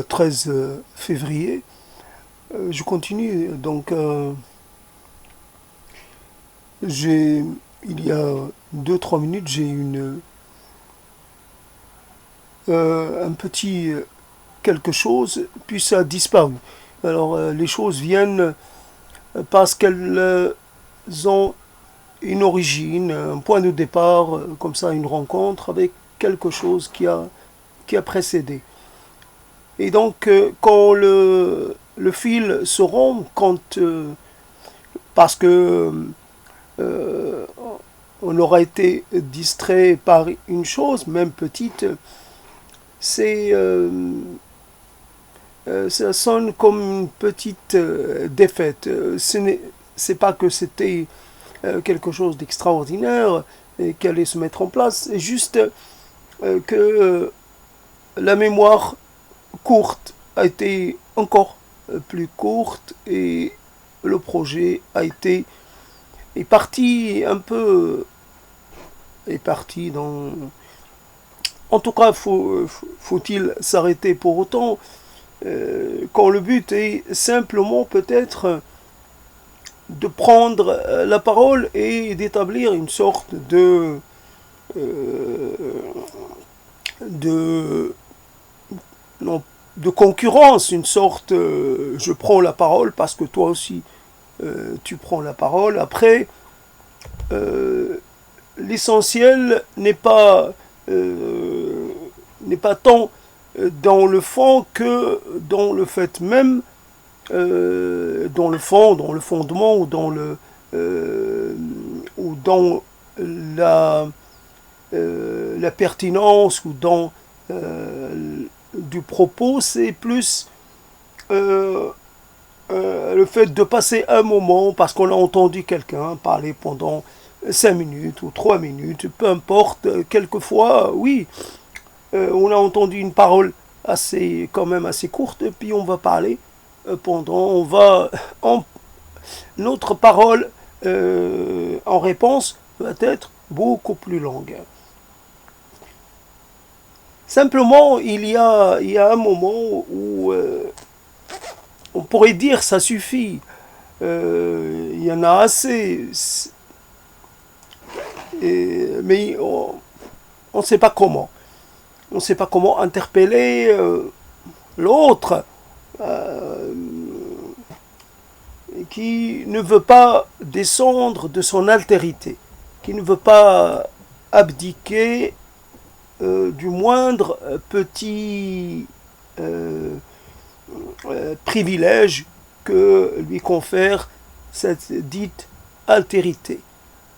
13 février. Je continue. Donc, il y a 2-3 minutes, j'ai un petit quelque chose, puis ça a disparu. Alors, les choses viennent parce qu'elles ont une origine, un point de départ, comme ça, une rencontre avec quelque chose qui a précédé. Et donc, quand le fil se rompt, parce que euh, on aura été distrait par une chose, même petite, c'est ça sonne comme une petite défaite. C'est pas que c'était quelque chose d'extraordinaire qui allait se mettre en place, c'est juste que la mémoire courte a été encore plus courte et le projet est parti un peu est parti dans. En tout cas, faut-il s'arrêter pour autant quand le but est simplement peut-être de prendre la parole et d'établir une sorte euh, de non, de concurrence, une sorte je prends la parole parce que toi aussi tu prends la parole. Après, euh, l'essentiel n'est pas tant dans le fond que dans le fait même, dans le fond, dans le fondement ou dans la, la pertinence ou dans du propos, c'est plus euh, le fait de passer un moment parce qu'on a entendu quelqu'un parler pendant 5 minutes ou 3 minutes, peu importe, quelquefois, oui, on a entendu une parole quand même assez courte, puis on va parler on va, en, notre parole en réponse va être beaucoup plus longue. Simplement, il y a un moment où on pourrait dire ça suffit, il y en a assez, mais on ne sait pas comment. On ne sait pas comment interpeller l'autre euh, qui ne veut pas descendre de son altérité, qui ne veut pas abdiquer du moindre petit privilège que lui confère cette dite altérité.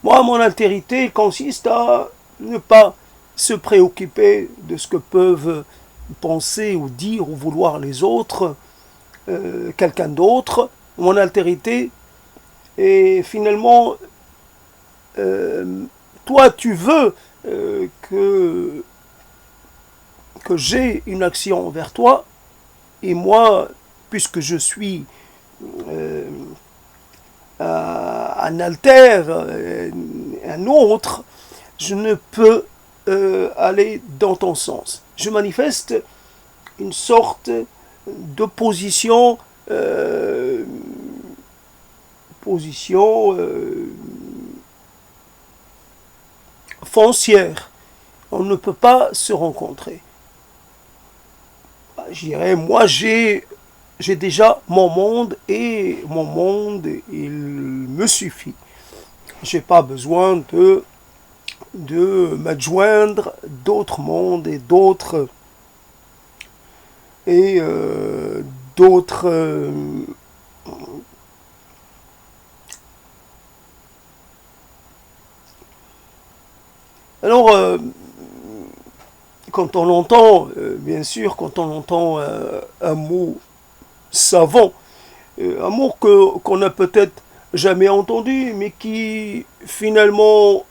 Moi, mon altérité consiste à ne pas se préoccuper de ce que peuvent penser ou dire ou vouloir les autres, quelqu'un d'autre. Mon altérité est finalement, toi tu veux que j'ai une action envers toi, et moi, puisque je suis un alter, un autre, je ne peux aller dans ton sens. Je manifeste une sorte d'opposition position foncière. On ne peut pas se rencontrer. Je dirais, moi j'ai déjà mon monde et mon monde, il me suffit. J'ai pas besoin de m'adjoindre d'autres mondes et d'autres alors quand on entend bien sûr quand on entend un mot savant, un mot qu'on n'a peut-être jamais entendu mais qui finalement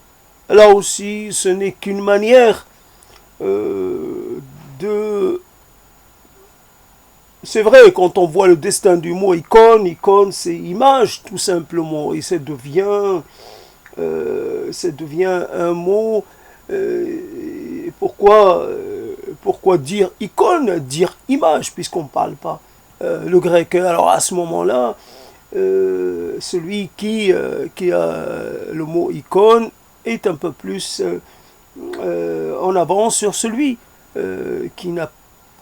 là aussi ce n'est qu'une manière de. C'est vrai, quand on voit le destin du mot icône, icône c'est image tout simplement, et ça devient un mot. Pourquoi pourquoi dire icône, dire image, puisqu'on ne parle pas le grec. Alors à ce moment-là, celui qui a le mot icône est un peu plus en avance sur celui qui n'a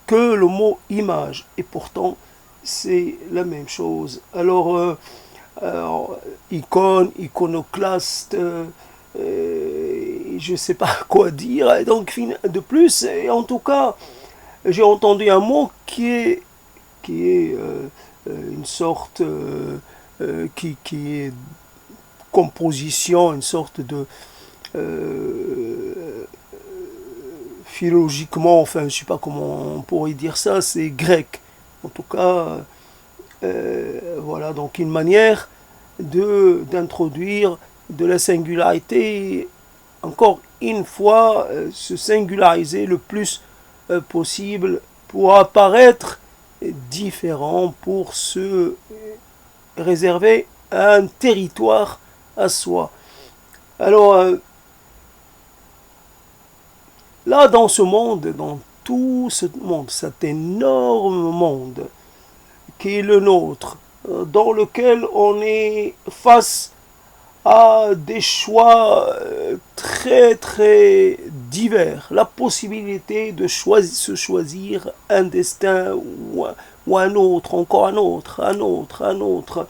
que le mot image. Et pourtant, c'est la même chose. Alors, icône, iconoclaste, je ne sais pas quoi dire. Et donc, de plus, et en tout cas, j'ai entendu un mot qui est une sorte qui est composition, une sorte de philologiquement, enfin je ne sais pas comment on pourrait dire ça, c'est grec. En tout cas, voilà, donc une manière d'introduire de la singularité, encore une fois, se singulariser le plus possible pour apparaître différent, pour se réserver un territoire à soi. Alors, là, dans ce monde, dans tout ce monde, cet énorme monde qui est le nôtre, dans lequel on est face à des choix très très divers, la possibilité de se choisir un destin ou un autre, encore un autre,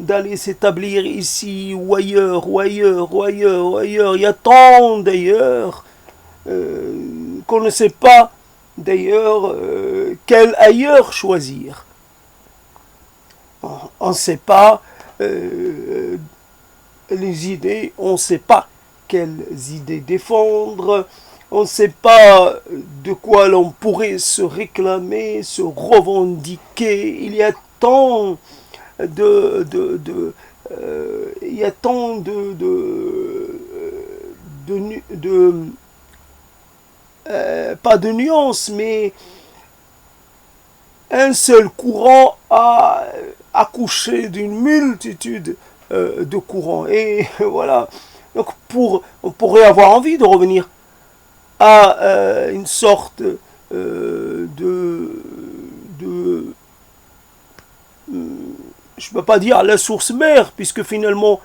d'aller s'établir ici ou ailleurs, ou ailleurs, ou ailleurs, ou ailleurs. Il y a tant d'ailleurs qu'on ne sait pas d'ailleurs quel ailleurs choisir. On ne sait pas les idées, on ne sait pas quelles idées défendre, on ne sait pas de quoi l'on pourrait se réclamer, se revendiquer. Il y a tant il y a tant pas de nuances, mais un seul courant a accouché d'une multitude de courants. Et voilà. Donc on pourrait avoir envie de revenir à une sorte je ne peux pas dire la source mère, puisque finalement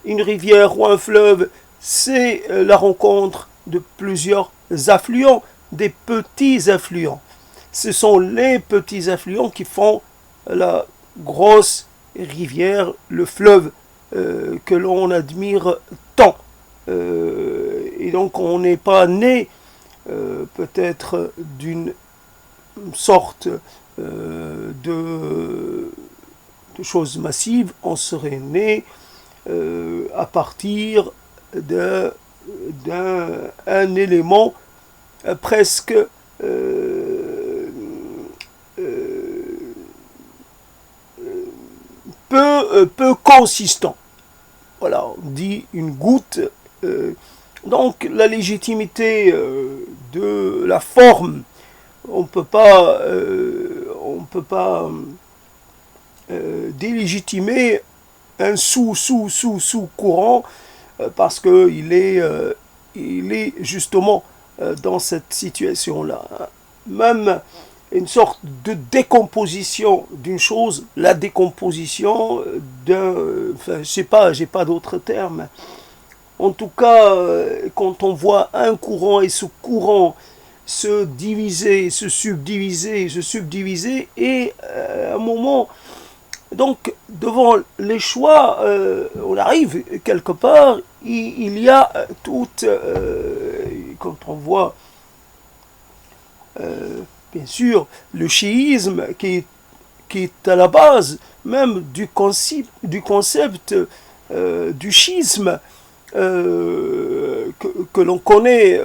une rivière ou un fleuve, c'est la rencontre de plusieurs affluents, des petits affluents. Ce sont les petits affluents qui font la grosse rivière, le fleuve que l'on admire tant. Et donc on n'est pas né peut-être d'une sorte de choses massives, on serait né à partir d'un élément presque peu consistant. Voilà, on dit une goutte. Donc la légitimité de la forme, on peut pas délégitimer un sous-courant parce qu'il est justement dans cette situation-là. Même une sorte de décomposition d'une chose, la décomposition d'un... Enfin, je sais pas, j'ai pas d'autres termes. En tout cas, quand on voit un courant et ce courant se diviser, se subdiviser, et à un moment... Donc, devant les choix, on arrive quelque part, il y a toute, quand on voit, bien sûr, le chiisme qui est à la base même du concept du schisme que l'on connaît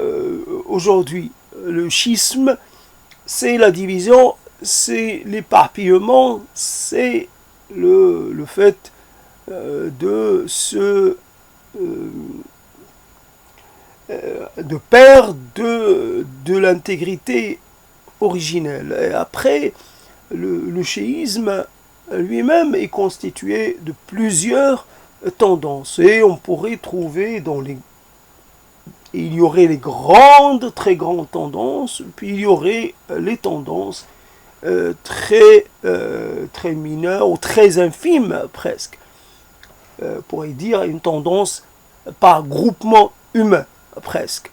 aujourd'hui. Le schisme, c'est la division, c'est l'éparpillement, c'est le fait de perdre de l'intégrité originelle. Et après, le chiisme lui-même est constitué de plusieurs tendances. Et on pourrait trouver il y aurait les grandes, très grandes tendances, puis il y aurait les tendances très mineures ou très infimes presque. On pourrait dire une tendance par groupement humain presque.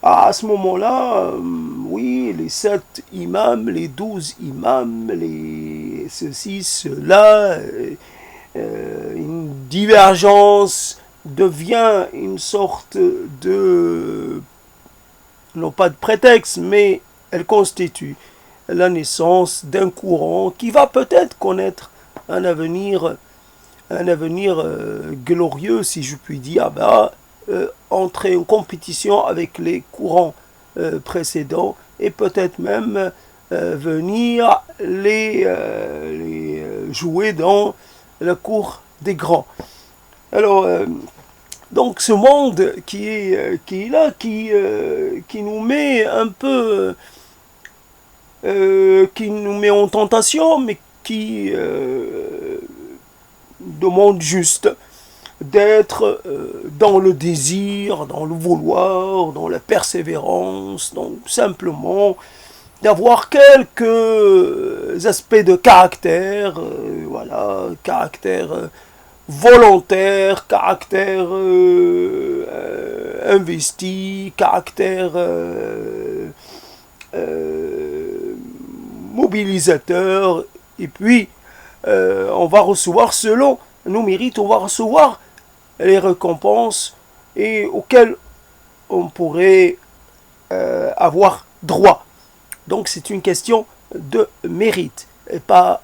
À ce moment-là, oui, les 7 imams, les 12 imams, les ceci, cela, une divergence devient une sorte de, non pas de prétexte, mais elle constitue la naissance d'un courant qui va peut-être connaître un avenir glorieux, si je puis dire, entrer en compétition avec les courants précédents et peut-être même venir les jouer dans la cour des grands. Alors, donc ce monde qui est là, qui nous met un peu, qui nous met en tentation, mais qui demande juste d'être dans le désir, dans le vouloir, dans la persévérance, donc simplement d'avoir quelques aspects de caractère, voilà, caractère volontaire, caractère investi, caractère mobilisateur, et puis on va recevoir selon nos mérites, on va recevoir les récompenses et auxquelles on pourrait avoir droit. Donc c'est une question de mérite et pas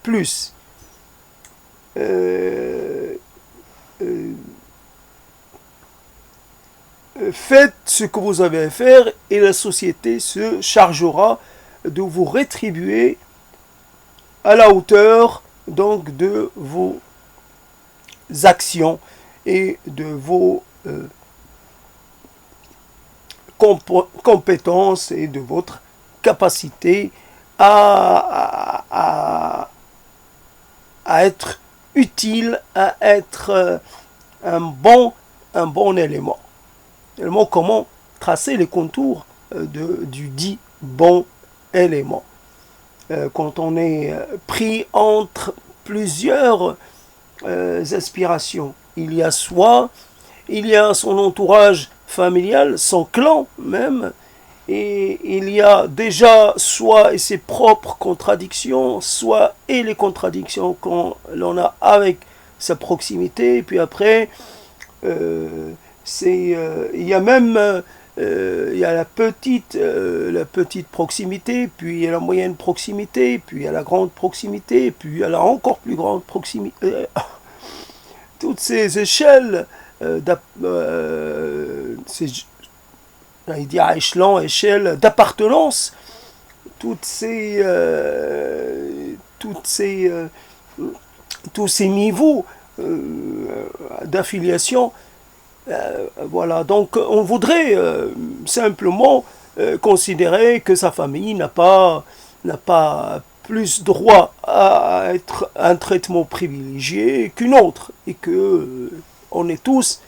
plus. Faites ce que vous avez à faire et la société se chargera de vous rétribuer à la hauteur donc de vos actions et de vos compétences et de votre capacité à être utile, à être un bon élément. Comment tracer les contours du dit bon élément. Quand on est pris entre plusieurs aspirations, il y a son entourage familial, son clan même, et il y a déjà soit ses propres contradictions, soit et les contradictions qu'on a avec sa proximité, et puis après, il y a même il y a la petite proximité, puis il y a la moyenne proximité, puis il y a la grande proximité, puis il y a la encore plus grande proximité. Toutes ces échelles, échelles d'appartenance, tous ces niveaux d'affiliation. Voilà, donc on voudrait simplement considérer que sa famille n'a pas plus droit à être un traitement privilégié qu'une autre, et que on est tous,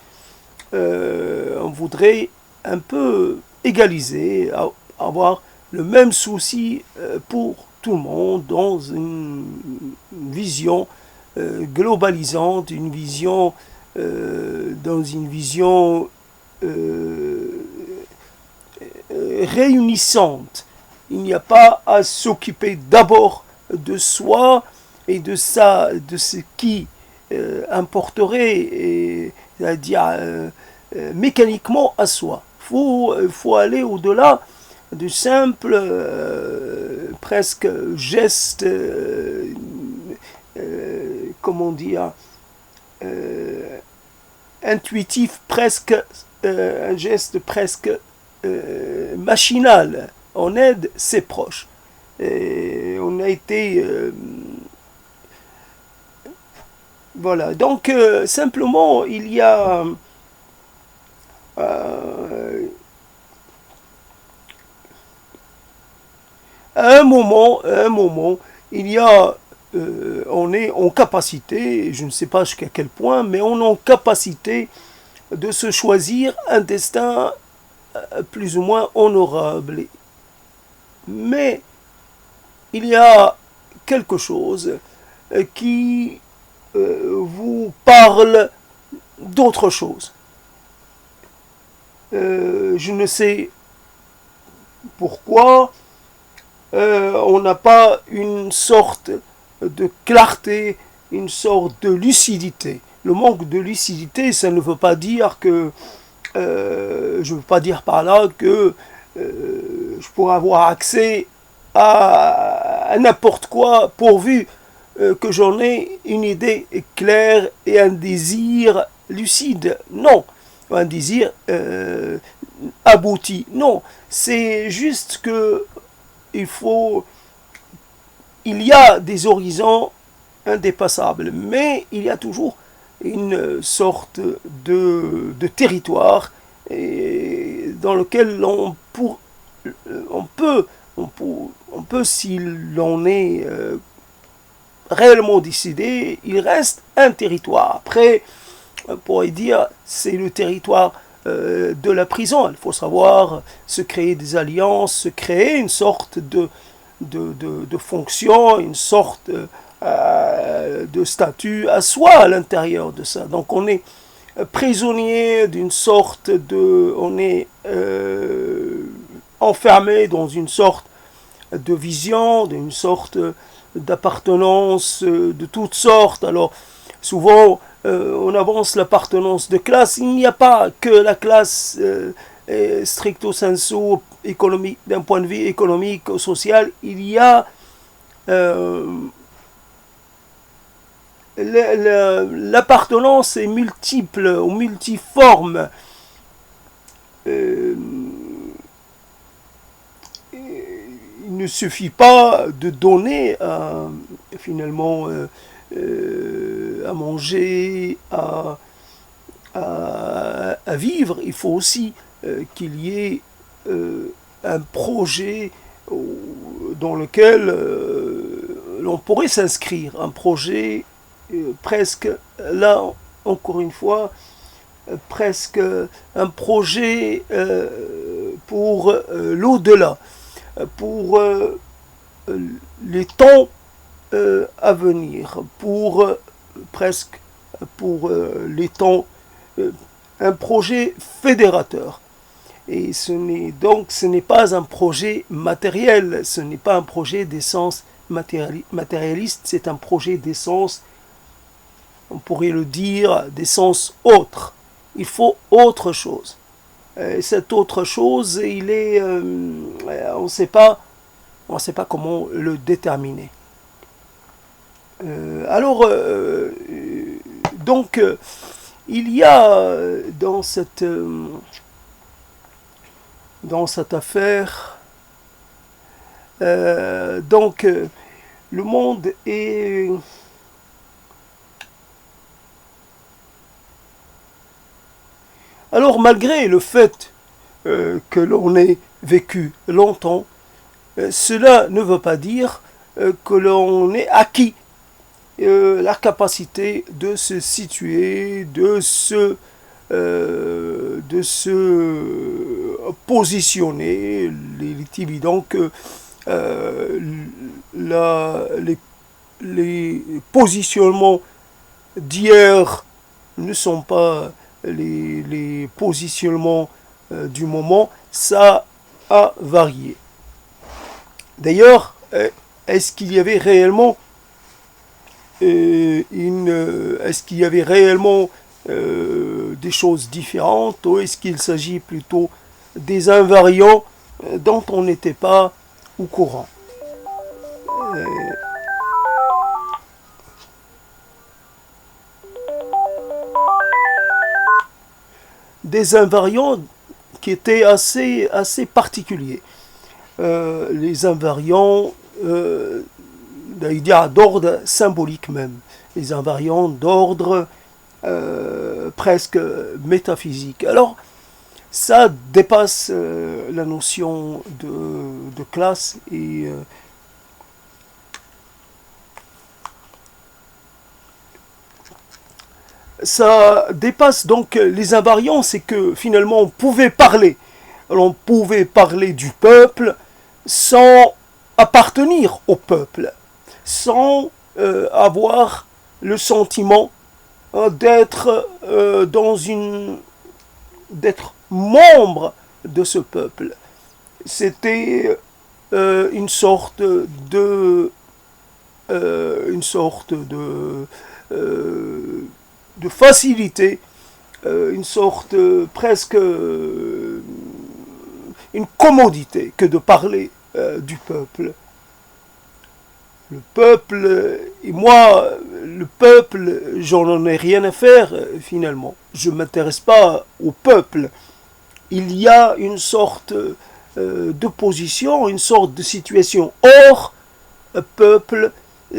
on voudrait un peu égaliser, avoir le même souci pour tout le monde dans une vision globalisante, une vision dans une vision réunissante. Il n'y a pas à s'occuper d'abord de soi et de ce qui importerait, c'est-à-dire mécaniquement à soi. Faut aller au-delà du simple presque geste, comment dire, intuitif, presque un geste presque machinal. On aide ses proches. Et on a été voilà, donc simplement il y a à un moment, il y a on est en capacité, je ne sais pas jusqu'à quel point, mais on est en capacité de se choisir un destin plus ou moins honorable. Mais il y a quelque chose qui vous parle d'autre chose. Je ne sais pourquoi on n'a pas une sorte de clarté, une sorte de lucidité. Le manque de lucidité, ça ne veut pas dire que je ne veux pas dire par là que je pourrais avoir accès à n'importe quoi pourvu que j'en ai une idée claire et un désir lucide. Non, un désir abouti. Non, c'est juste que il y a des horizons indépassables, mais il y a toujours une sorte de territoire dans lequel on peut s'il en est réellement décidé, il reste un territoire. Après, on pourrait dire c'est le territoire de la prison. Il faut savoir se créer des alliances, se créer une sorte de fonction, une sorte de statut à soi à l'intérieur de ça. Donc on est prisonnier d'une sorte de... On est enfermé dans une sorte de vision, d'une sorte d'appartenance de toutes sortes. Alors souvent on avance l'appartenance de classe. Il n'y a pas que la classe stricto sensu économique, d'un point de vue économique ou social. Il y a l'appartenance est multiple ou multiforme. Il ne suffit pas de donner finalement à manger, à vivre. Il faut aussi qu'il y ait un projet dans lequel l'on pourrait s'inscrire. Un projet presque, là encore une fois, presque un projet pour l'au-delà, pour les temps à venir, pour les temps, un projet fédérateur. Et ce n'est pas un projet matériel, ce n'est pas un projet d'essence matérialiste, c'est un projet d'essence, on pourrait le dire, d'essence autre. Il faut autre chose. Et cette autre chose, on ne sait pas comment le déterminer. Donc, il y a dans cette affaire, le monde est... Alors, malgré le fait que l'on ait vécu longtemps, cela ne veut pas dire que l'on ait acquis la capacité de se situer, de se positionner. Il est évident que les positionnements d'hier ne sont pas les positionnements du moment. Ça a varié. D'ailleurs, est-ce qu'il y avait réellement des choses différentes, ou est-ce qu'il s'agit plutôt des invariants dont on n'était pas au courant? Des invariants qui étaient assez particuliers. Les invariants d'ordre symbolique même, les invariants d'ordre presque métaphysique. Alors, ça dépasse la notion de classe et ça dépasse donc les invariants, c'est que finalement on pouvait parler. On pouvait parler du peuple sans appartenir au peuple, sans avoir le sentiment d'être d'être membre de ce peuple. C'était une sorte de facilité, une sorte presque une commodité que de parler du peuple. Le peuple, et moi, le peuple, j'en ai rien à faire finalement. Je ne m'intéresse pas au peuple. Il y a une sorte d'opposition, une sorte de situation hors peuple.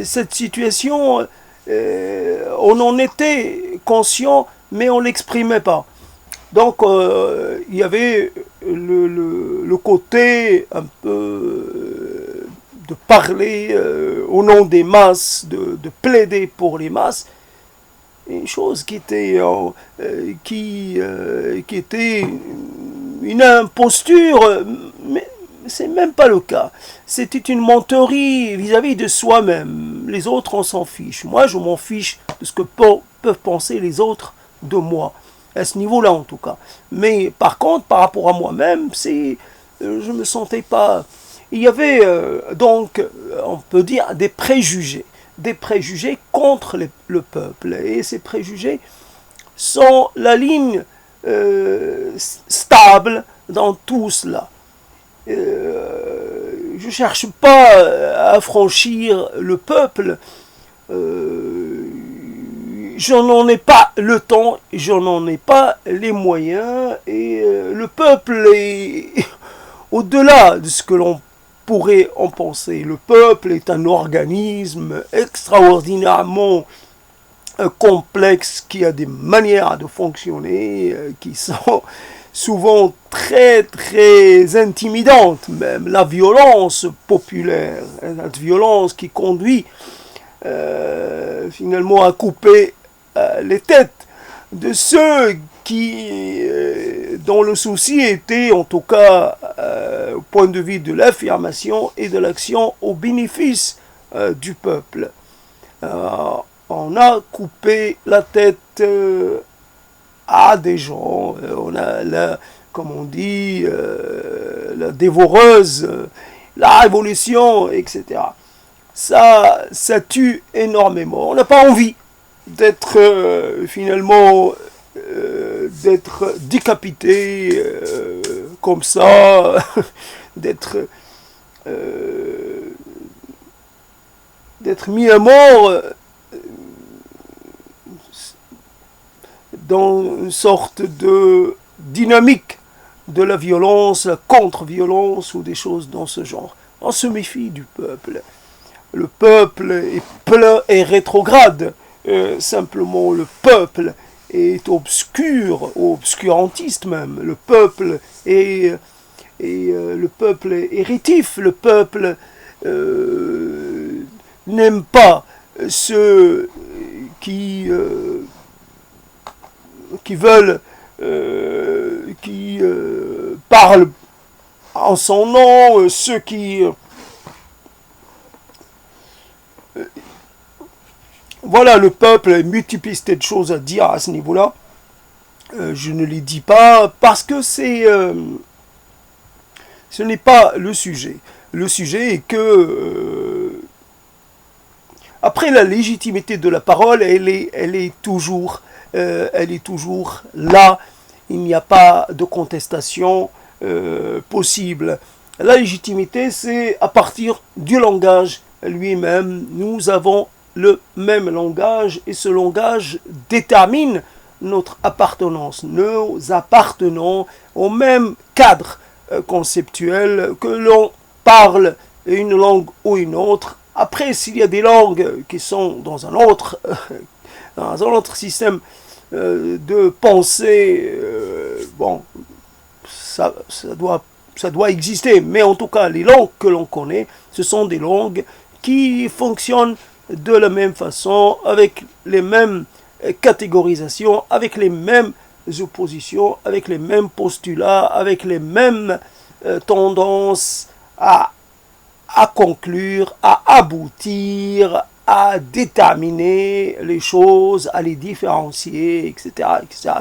Cette situation, on en était conscient, mais on ne l'exprimait pas. Donc, il y avait le côté un peu de parler au nom des masses, de plaider pour les masses, une chose qui était, qui était une imposture, mais c'est même pas le cas. C'était une menterie vis-à-vis de soi-même. Les autres, on s'en fiche. Moi, je m'en fiche de ce que peuvent penser les autres de moi. À ce niveau-là, en tout cas. Mais par contre, par rapport à moi-même, je me sentais pas... Il y avait donc, on peut dire, des préjugés contre le peuple. Et ces préjugés sont la ligne stable dans tout cela. Je ne cherche pas à franchir le peuple. Je n'en ai pas le temps, je n'en ai pas les moyens. Et le peuple est au-delà de ce que l'on pourrait en penser. Le peuple est un organisme extraordinairement complexe qui a des manières de fonctionner qui sont souvent très très intimidantes. Même la violence populaire, cette violence qui conduit finalement à couper les têtes de ceux qui, dont le souci était, en tout cas, au point de vue de l'affirmation et de l'action au bénéfice du peuple. On a coupé la tête à des gens, on a, comme on dit, la dévoreuse, la révolution, etc. Ça tue énormément. On n'a pas envie d'être finalement d'être décapité comme ça, d'être mis à mort dans une sorte de dynamique de la violence, la contre-violence ou des choses dans ce genre. On se méfie du peuple. Le peuple est plein et rétrograde. Simplement, le peuple est obscur, obscurantiste même. Le peuple est rétif. Le peuple n'aime pas ceux qui veulent, qui parlent en son nom, ceux qui voilà, le peuple a une multiplicité de choses à dire à ce niveau-là. Je ne les dis pas parce que ce n'est pas le sujet. Le sujet est que après la légitimité de la parole, elle est toujours là. Il n'y a pas de contestation possible. La légitimité, c'est à partir du langage lui-même. Nous avons le même langage et ce langage détermine notre appartenance. Nous appartenons au même cadre conceptuel, que l'on parle une langue ou une autre. Après, s'il y a des langues qui sont dans un autre système de pensée, bon, ça doit exister. Mais en tout cas, les langues que l'on connaît, ce sont des langues qui fonctionnent de la même façon, avec les mêmes catégorisations, avec les mêmes oppositions, avec les mêmes postulats, avec les mêmes tendances à conclure, à aboutir, à déterminer les choses, à les différencier, etc. etc.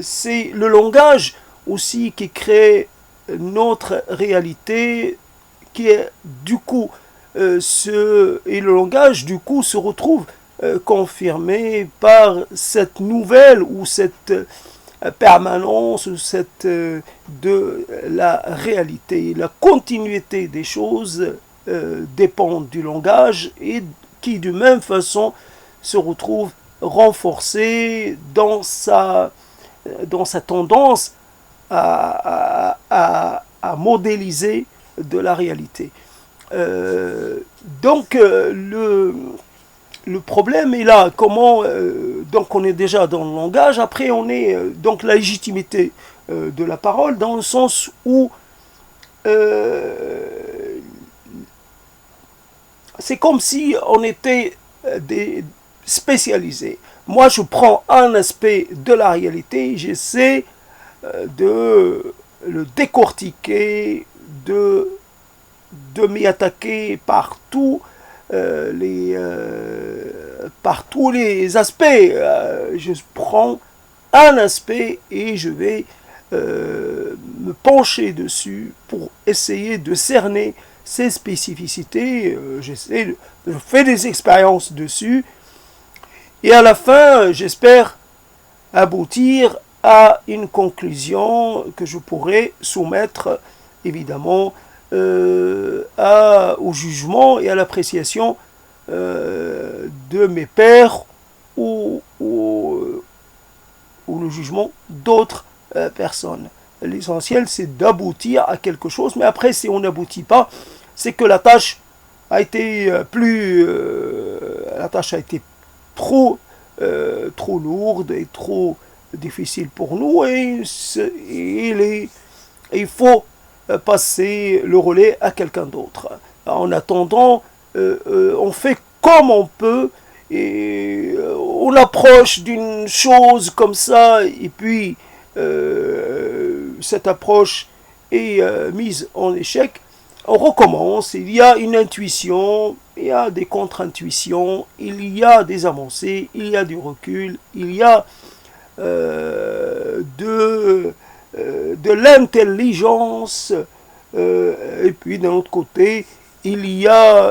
C'est le langage aussi qui crée notre réalité, qui est du coup et le langage du coup se retrouve confirmé par cette nouvelle ou cette permanence ou de la réalité. La continuité des choses dépend du langage et qui de même façon se retrouve renforcé dans sa tendance à modéliser de la réalité. Donc le problème est là, comment donc on est déjà dans le langage, après on est donc la légitimité de la parole dans le sens où c'est comme si on était des spécialisés. Moi je prends un aspect de la réalité, j'essaie de le décortiquer, de m'y attaquer par tous les aspects. Je prends un aspect et je vais me pencher dessus pour essayer de cerner ses spécificités. Je fais des expériences dessus et à la fin, j'espère aboutir à une conclusion que je pourrai soumettre évidemment au jugement et à l'appréciation de mes pairs ou le jugement d'autres personnes. L'essentiel, c'est d'aboutir à quelque chose, mais après, si on n'aboutit pas, c'est que la tâche a été trop lourde et trop difficile pour nous, et il faut passer le relais à quelqu'un d'autre. En attendant, on fait comme on peut, et on approche d'une chose comme ça, et puis cette approche est mise en échec. On recommence, il y a une intuition, il y a des contre-intuitions, il y a des avancées, il y a du recul, il y a de l'intelligence, et puis d'un autre côté, il y a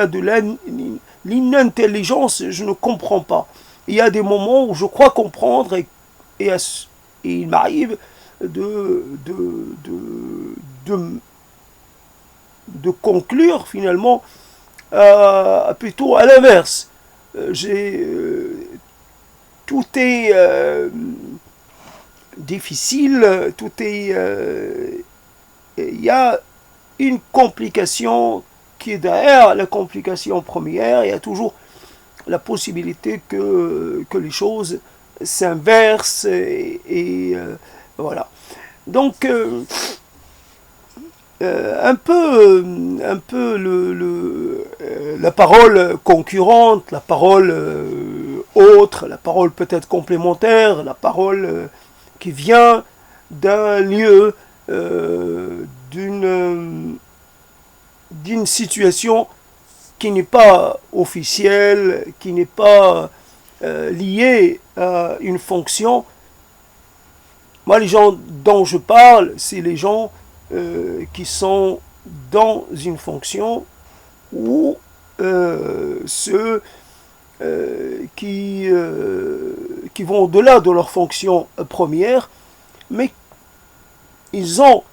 de l'inintelligence, je ne comprends pas. Il y a des moments où je crois comprendre et il m'arrive de conclure finalement plutôt à l'inverse. Tout est difficile, tout est... il y a une complication qui est derrière la complication première. Il y a toujours la possibilité que les choses s'inversent et voilà. Donc un peu la parole concurrente, la parole autre, la parole peut-être complémentaire, la parole qui vient d'un lieu, d'une situation qui n'est pas officielle, qui n'est pas liée à une fonction. Moi, les gens dont je parle, c'est les gens qui sont dans une fonction ou ceux qui vont au-delà de leur fonction première, mais ils ont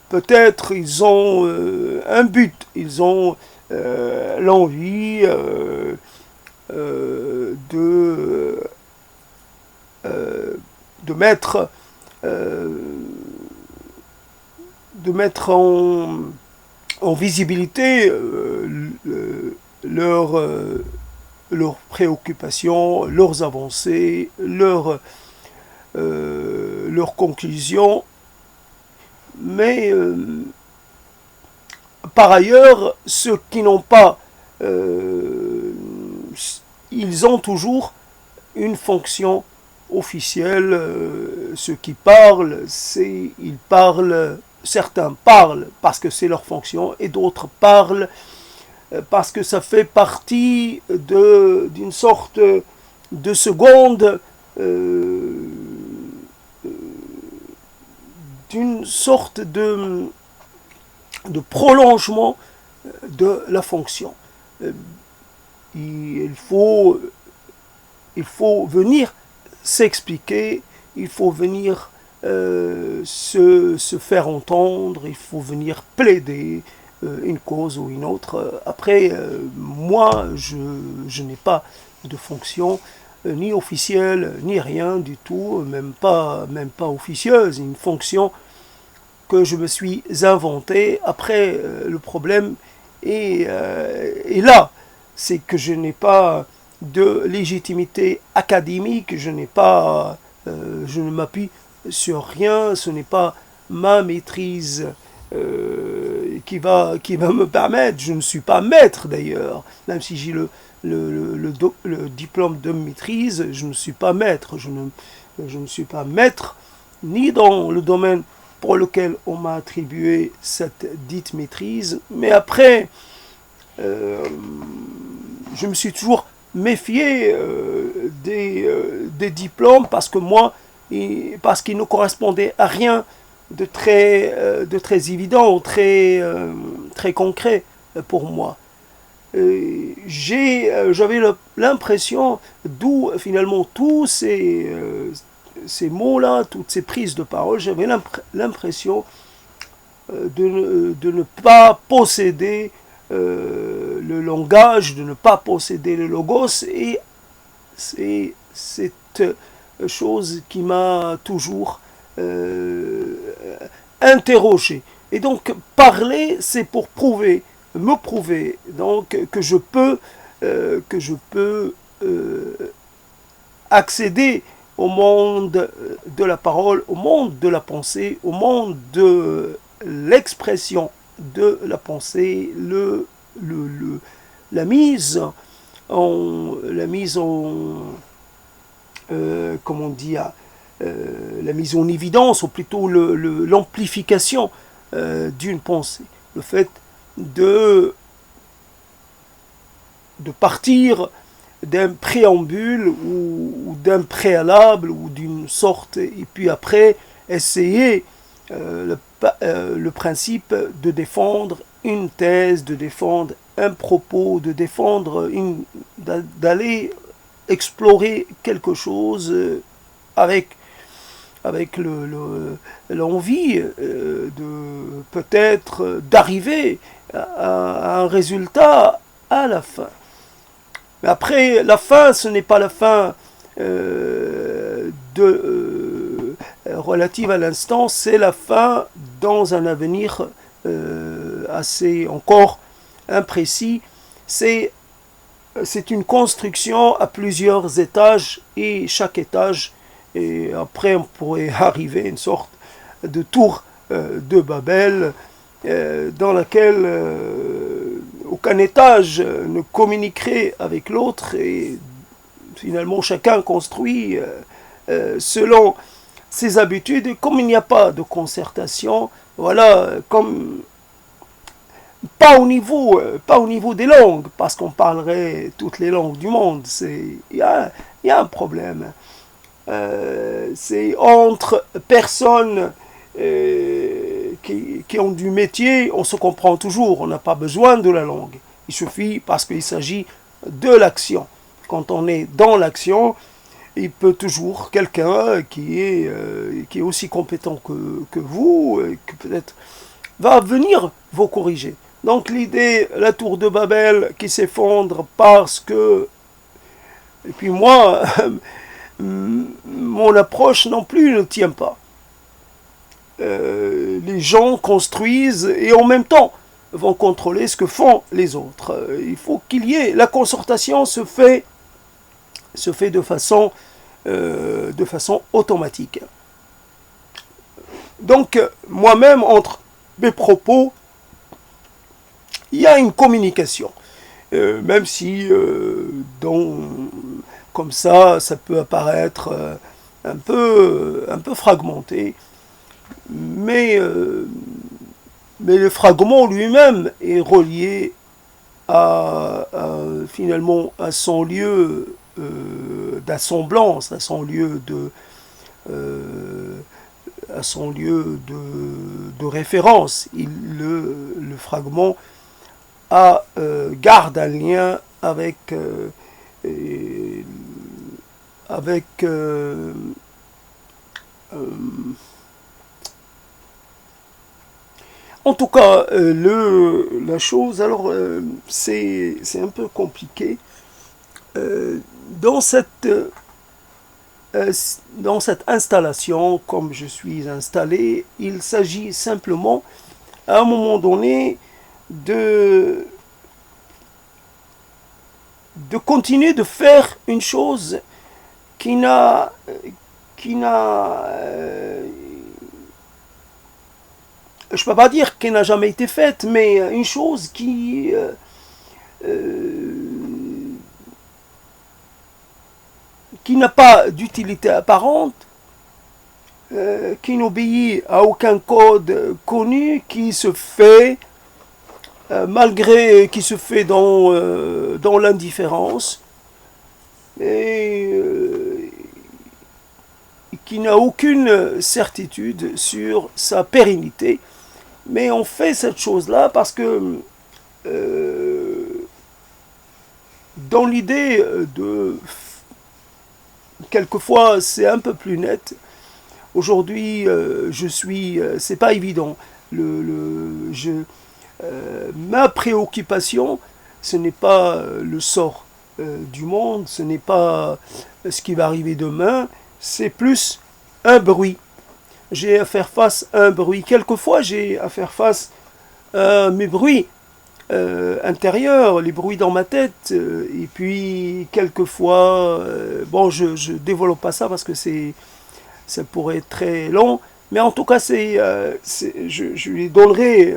peut-être un but, ils ont l'envie de mettre en visibilité leurs préoccupations, leurs avancées, leurs conclusions. Mais par ailleurs, ceux qui n'ont pas ils ont toujours une fonction officielle. Ceux qui parlent, certains parlent parce que c'est leur fonction, et d'autres parlent parce que ça fait partie d'une sorte de seconde, d'une sorte de prolongement de la fonction. Il faut venir s'expliquer, il faut venir se faire entendre, il faut venir plaider une cause ou une autre. Après, moi, je n'ai pas de fonction, ni officielle, ni rien du tout, même pas officieuse, une fonction que je me suis inventé. Après, le problème est là, c'est que je n'ai pas de légitimité académique, je ne m'appuie sur rien, ce n'est pas ma maîtrise qui va me permettre, je ne suis pas maître d'ailleurs, même si j'ai le diplôme de maîtrise, je ne suis pas maître, je ne suis pas maître ni dans le domaine pour lequel on m'a attribué cette dite maîtrise, mais après, je me suis toujours méfié des diplômes parce qu'ils ne correspondaient à rien de très évident, très concret pour moi. J'avais l'impression, d'où finalement tous ces mots-là, toutes ces prises de parole, j'avais l'impression de ne pas posséder le langage, de ne pas posséder le logos, et c'est cette chose qui m'a toujours interrogé. Et donc parler, c'est pour me prouver donc que je peux accéder au monde de la parole, au monde de la pensée, au monde de l'expression de la pensée, la mise en comment on dit, la mise en évidence, ou plutôt l'amplification d'une pensée, le fait de partir d'un préambule ou d'un préalable ou d'une sorte, et puis après essayer le principe de défendre une thèse, de défendre un propos, d'aller explorer quelque chose avec l'envie de peut-être d'arriver à un résultat à la fin. Mais après, la fin, ce n'est pas la fin relative à l'instant, c'est la fin dans un avenir assez encore imprécis. C'est une construction à plusieurs étages, et chaque étage, et après on pourrait arriver à une sorte de tour de Babel dans laquelle aucun étage ne communiquerait avec l'autre, et finalement chacun construit selon ses habitudes, et comme il n'y a pas de concertation, voilà, comme pas au niveau des langues, parce qu'on parlerait toutes les langues du monde, il y a un problème. C'est entre personnes qui ont du métier, on se comprend toujours, on n'a pas besoin de la langue. Il suffit, parce qu'il s'agit de l'action. Quand on est dans l'action, il peut toujours quelqu'un qui est aussi compétent que vous, que peut-être va venir vous corriger. Donc l'idée, la tour de Babel qui s'effondre parce que... Et puis moi, mon approche non plus ne tient pas. Les gens construisent et en même temps vont contrôler ce que font les autres. Il faut qu'il y ait... La concertation se fait de façon automatique. Donc, moi-même, entre mes propos, il y a une communication. même si comme ça peut apparaître un peu fragmenté, mais, mais le fragment lui-même est relié finalement à son lieu d'assemblance, euh, à son lieu de référence. Le fragment garde un lien avec avec euh, en tout cas, la chose, alors c'est un peu compliqué. Euh, dans cette dans cette installation, comme je suis installé, il s'agit simplement, à un moment donné, de, de continuer de faire une chose qui n'a qui n'a je peux pas dire qu'elle n'a jamais été faite, mais une chose qui n'a pas d'utilité apparente, qui n'obéit à aucun code connu, qui se fait malgré qui se fait dans l'indifférence et qui n'a aucune certitude sur sa pérennité. Mais on fait cette chose-là parce que dans l'idée de... Quelquefois, c'est un peu plus net. Aujourd'hui, c'est pas évident. Ma préoccupation, ce n'est pas le sort du monde, ce n'est pas ce qui va arriver demain, c'est plus un bruit. J'ai à faire face à un bruit. Quelquefois, j'ai à faire face à mes bruits intérieurs, les bruits dans ma tête. Et puis, quelquefois, bon, je développe pas ça parce que ça pourrait être très long. Mais en tout cas, je lui donnerai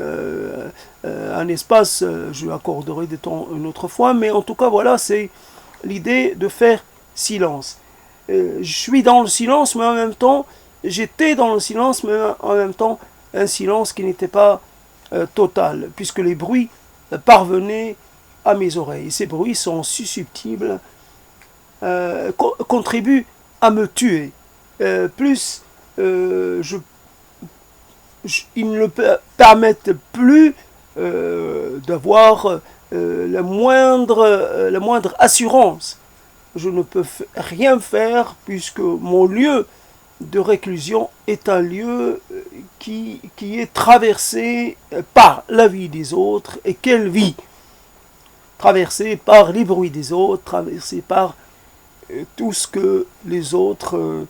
un espace, je lui accorderai des temps une autre fois. Mais en tout cas, voilà, c'est l'idée de faire silence. Je suis dans le silence, mais en même temps, j'étais dans le silence, mais en même temps, un silence qui n'était pas total, puisque les bruits parvenaient à mes oreilles. Et ces bruits sont susceptibles, contribuent à me tuer. Plus ils ne permettent plus d'avoir la moindre assurance. Je ne peux rien faire puisque mon lieu de réclusion est un lieu qui est traversé par la vie des autres. Et quelle vie? Traversé par les bruits des autres, traversé par tout ce que les autres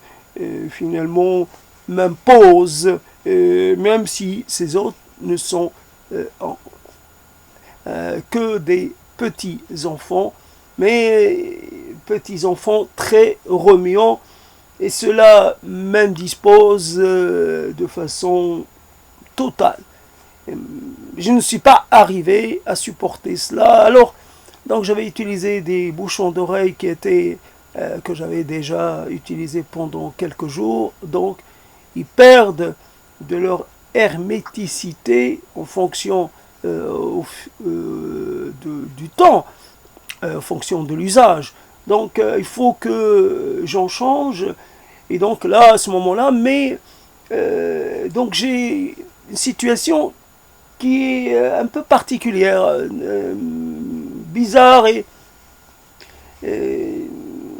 finalement m'imposent, même si ces autres ne sont que des petits enfants, mais petits enfants très remuants, et cela m'indispose de façon totale. Je ne suis pas arrivé à supporter cela. Alors, donc j'avais utilisé des bouchons d'oreilles que j'avais déjà utilisés pendant quelques jours. Donc, ils perdent de leur herméticité en fonction du temps, en fonction de l'usage. Donc, il faut que j'en change. Et donc là, à ce moment-là, donc j'ai une situation qui est un peu particulière, bizarre, et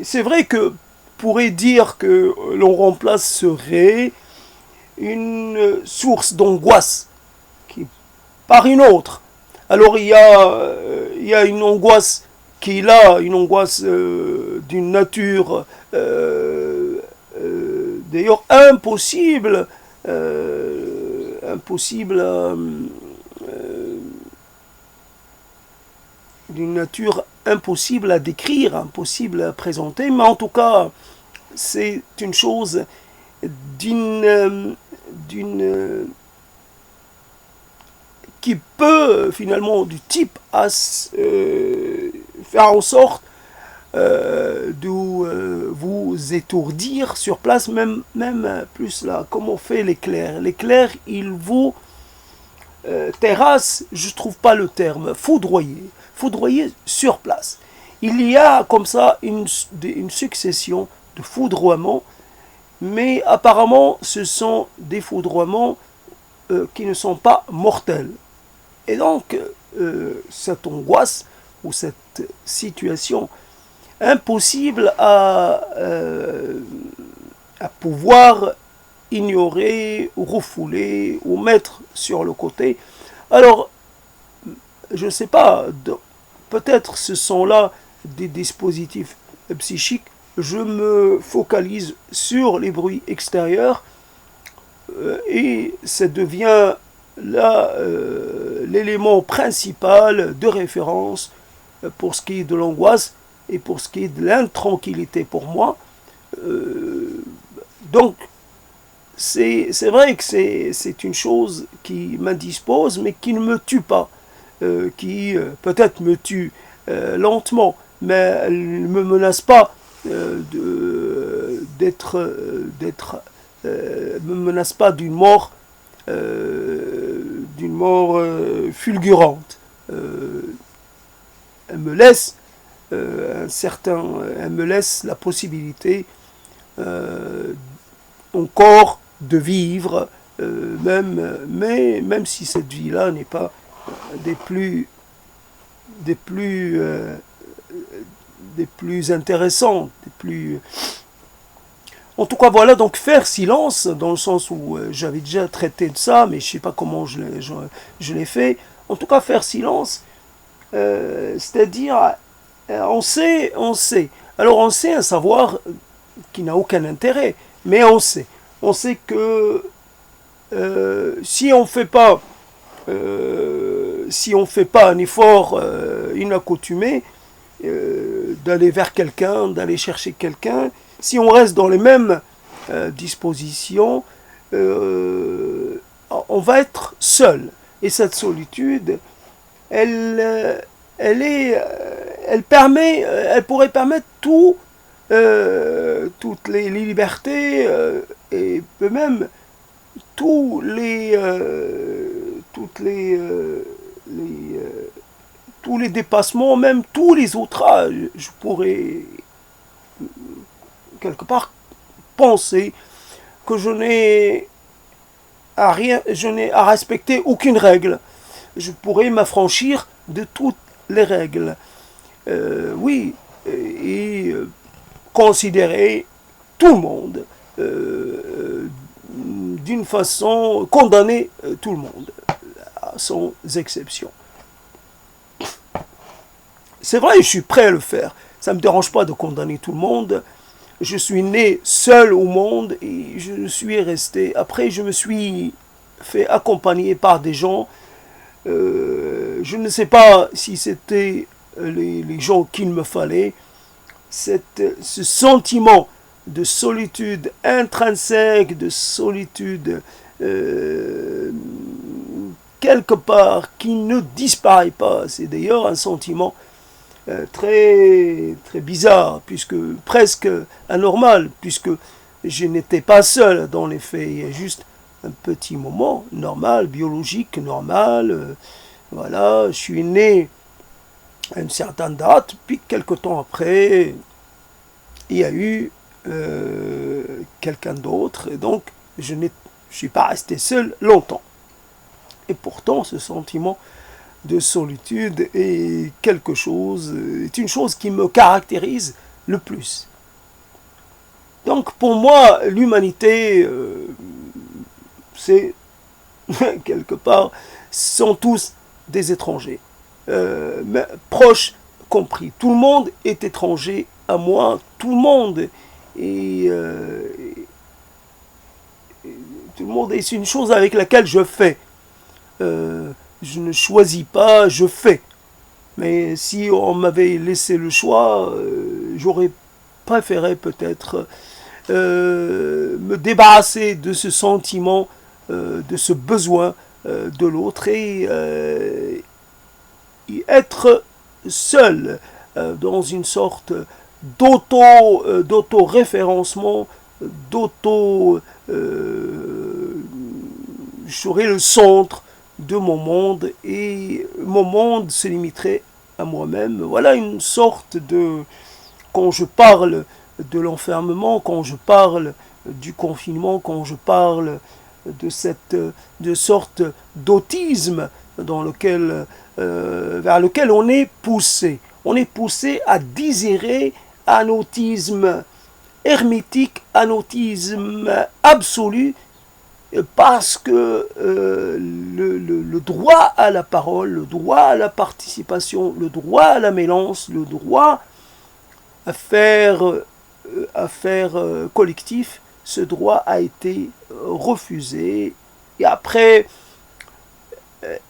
c'est vrai que pourrait dire que l'on remplacerait une source d'angoisse par une autre. Alors il y a une angoisse qui est là, une angoisse d'une nature d'ailleurs impossible, d'une nature impossible à décrire, impossible à présenter, mais en tout cas, c'est une chose qui peut finalement du type faire en sorte de vous étourdir sur place, même plus là, comme on fait l'éclair. L'éclair, il vous terrasse, je trouve pas le terme, foudroyer sur place. Il y a comme ça une succession de foudroiements, mais apparemment ce sont des foudroiements qui ne sont pas mortels. Et donc, cette angoisse ou cette situation impossible à pouvoir ignorer ou refouler ou mettre sur le côté. Alors, je ne sais pas, peut-être ce sont là des dispositifs psychiques. Je me focalise sur les bruits extérieurs et ça devient là l'élément principal de référence pour ce qui est de l'angoisse et pour ce qui est de l'intranquillité pour moi. Donc, c'est vrai que c'est une chose qui m'indispose, mais qui ne me tue pas, qui peut-être me tue lentement, mais elle ne me menace pas me menace pas d'une mort fulgurante. Elle me laisse elle me laisse la possibilité encore de vivre, même si cette vie-là n'est pas des plus intéressantes, En tout cas, voilà, donc faire silence, dans le sens où j'avais déjà traité de ça, mais je ne sais pas comment je l'ai fait. En tout cas, faire silence, c'est-à-dire, on sait. Alors, on sait un savoir qui n'a aucun intérêt, mais on sait. On sait que si on fait pas un effort inaccoutumé d'aller vers quelqu'un, d'aller chercher quelqu'un, si on reste dans les mêmes dispositions, on va être seul. Et cette solitude, elle pourrait permettre toutes les libertés et même tous les dépassements, même tous les outrages. Je pourrais quelque part penser que je n'ai à respecter aucune règle. Je pourrais m'affranchir de toutes les règles. Oui, et considérer tout le monde d'une façon, condamner tout le monde, sans exception. C'est vrai, je suis prêt à le faire. Ça ne me dérange pas de condamner tout le monde. Je suis né seul au monde et je suis resté. Après, je me suis fait accompagner par des gens. Je ne sais pas si c'était les gens qu'il me fallait. Ce sentiment de solitude intrinsèque, de solitude quelque part qui ne disparaît pas. C'est d'ailleurs un sentiment très, très bizarre, presque anormal, puisque je n'étais pas seul dans les faits. Il y a juste un petit moment normal, biologique, normal. Voilà, je suis né à une certaine date, puis quelques temps après, il y a eu quelqu'un d'autre, et donc je ne suis pas resté seul longtemps. Et pourtant, ce sentiment de solitude est une chose qui me caractérise le plus. Donc pour moi, l'humanité, c'est quelque part, sont tous des étrangers, mais proches compris. Tout le monde est étranger à moi, tout le monde est tout le monde est, c'est une chose avec laquelle je fais. Je ne choisis pas, je fais. Mais si on m'avait laissé le choix, j'aurais préféré peut-être me débarrasser de ce sentiment, de ce besoin de l'autre et être seul, dans une sorte d'auto-référencement, d'auto... je serai le centre de mon monde et mon monde se limiterait à moi-même. Voilà une sorte de... Quand je parle de l'enfermement, quand je parle du confinement, quand je parle de cette de sorte d'autisme dans lequel, vers lequel on est poussé. On est poussé à désirer un autisme hermétique, un autisme absolu, parce que le droit à la parole, le droit à la participation, le droit à la mélange, le droit à faire collectif, ce droit a été refusé. Et après,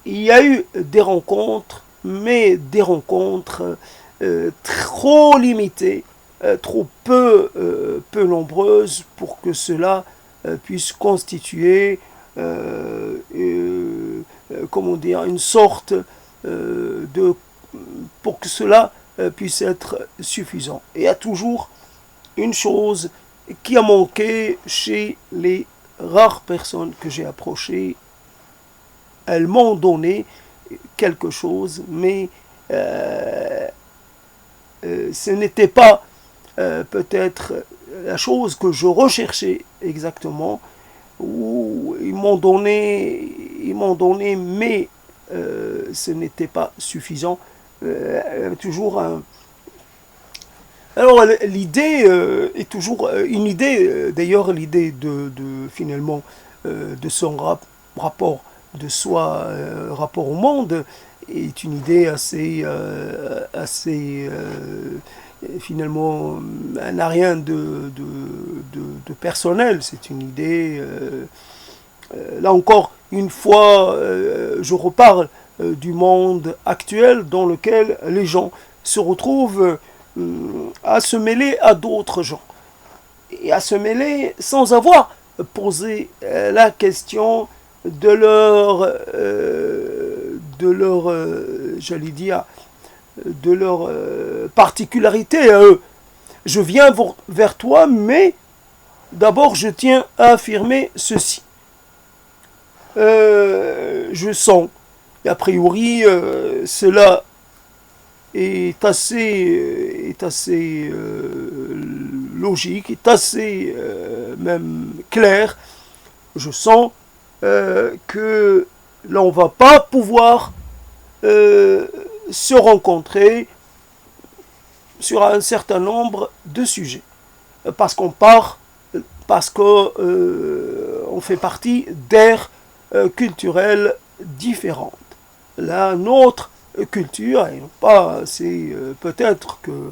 il y a eu des rencontres, mais des rencontres trop limitées, trop peu nombreuses pour que cela puisse constituer comment dire, une sorte de... pour que cela puisse être suffisant. Et il y a toujours une chose qui a manqué chez les rares personnes que j'ai approchées. Elles m'ont donné quelque chose, mais ce n'était pas peut-être la chose que je recherchais exactement, ou ils m'ont donné, mais ce n'était pas suffisant. Toujours un... Alors l'idée est toujours une idée, d'ailleurs l'idée de finalement de son rapport de soi, rapport au monde, est une idée assez finalement, n'a rien de personnel. C'est une idée, là encore, une fois, je reparle du monde actuel dans lequel les gens se retrouvent à se mêler à d'autres gens. Et à se mêler sans avoir posé la question de leur j'allais dire, de leur particularité à eux. Je viens vers toi, mais d'abord je tiens à affirmer ceci. Je sens, et a priori, cela est assez logique, est assez même clair. Je sens que là on va pas pouvoir se rencontrer sur un certain nombre de sujets, parce qu'on fait partie d'aires culturelles différentes. La nôtre culture, et non pas, c'est peut-être que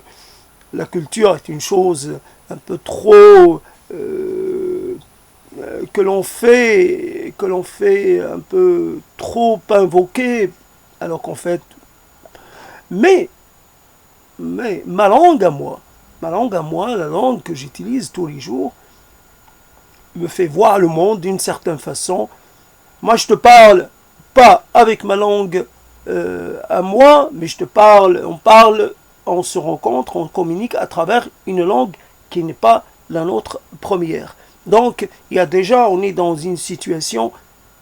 la culture est une chose un peu trop que l'on fait un peu trop invoquer, alors qu'en fait, mais ma langue à moi, la langue que j'utilise tous les jours, me fait voir le monde d'une certaine façon. Moi, je te parle pas avec ma langue à moi, mais on se rencontre, on communique à travers une langue qui n'est pas la nôtre première. Donc, on est dans une situation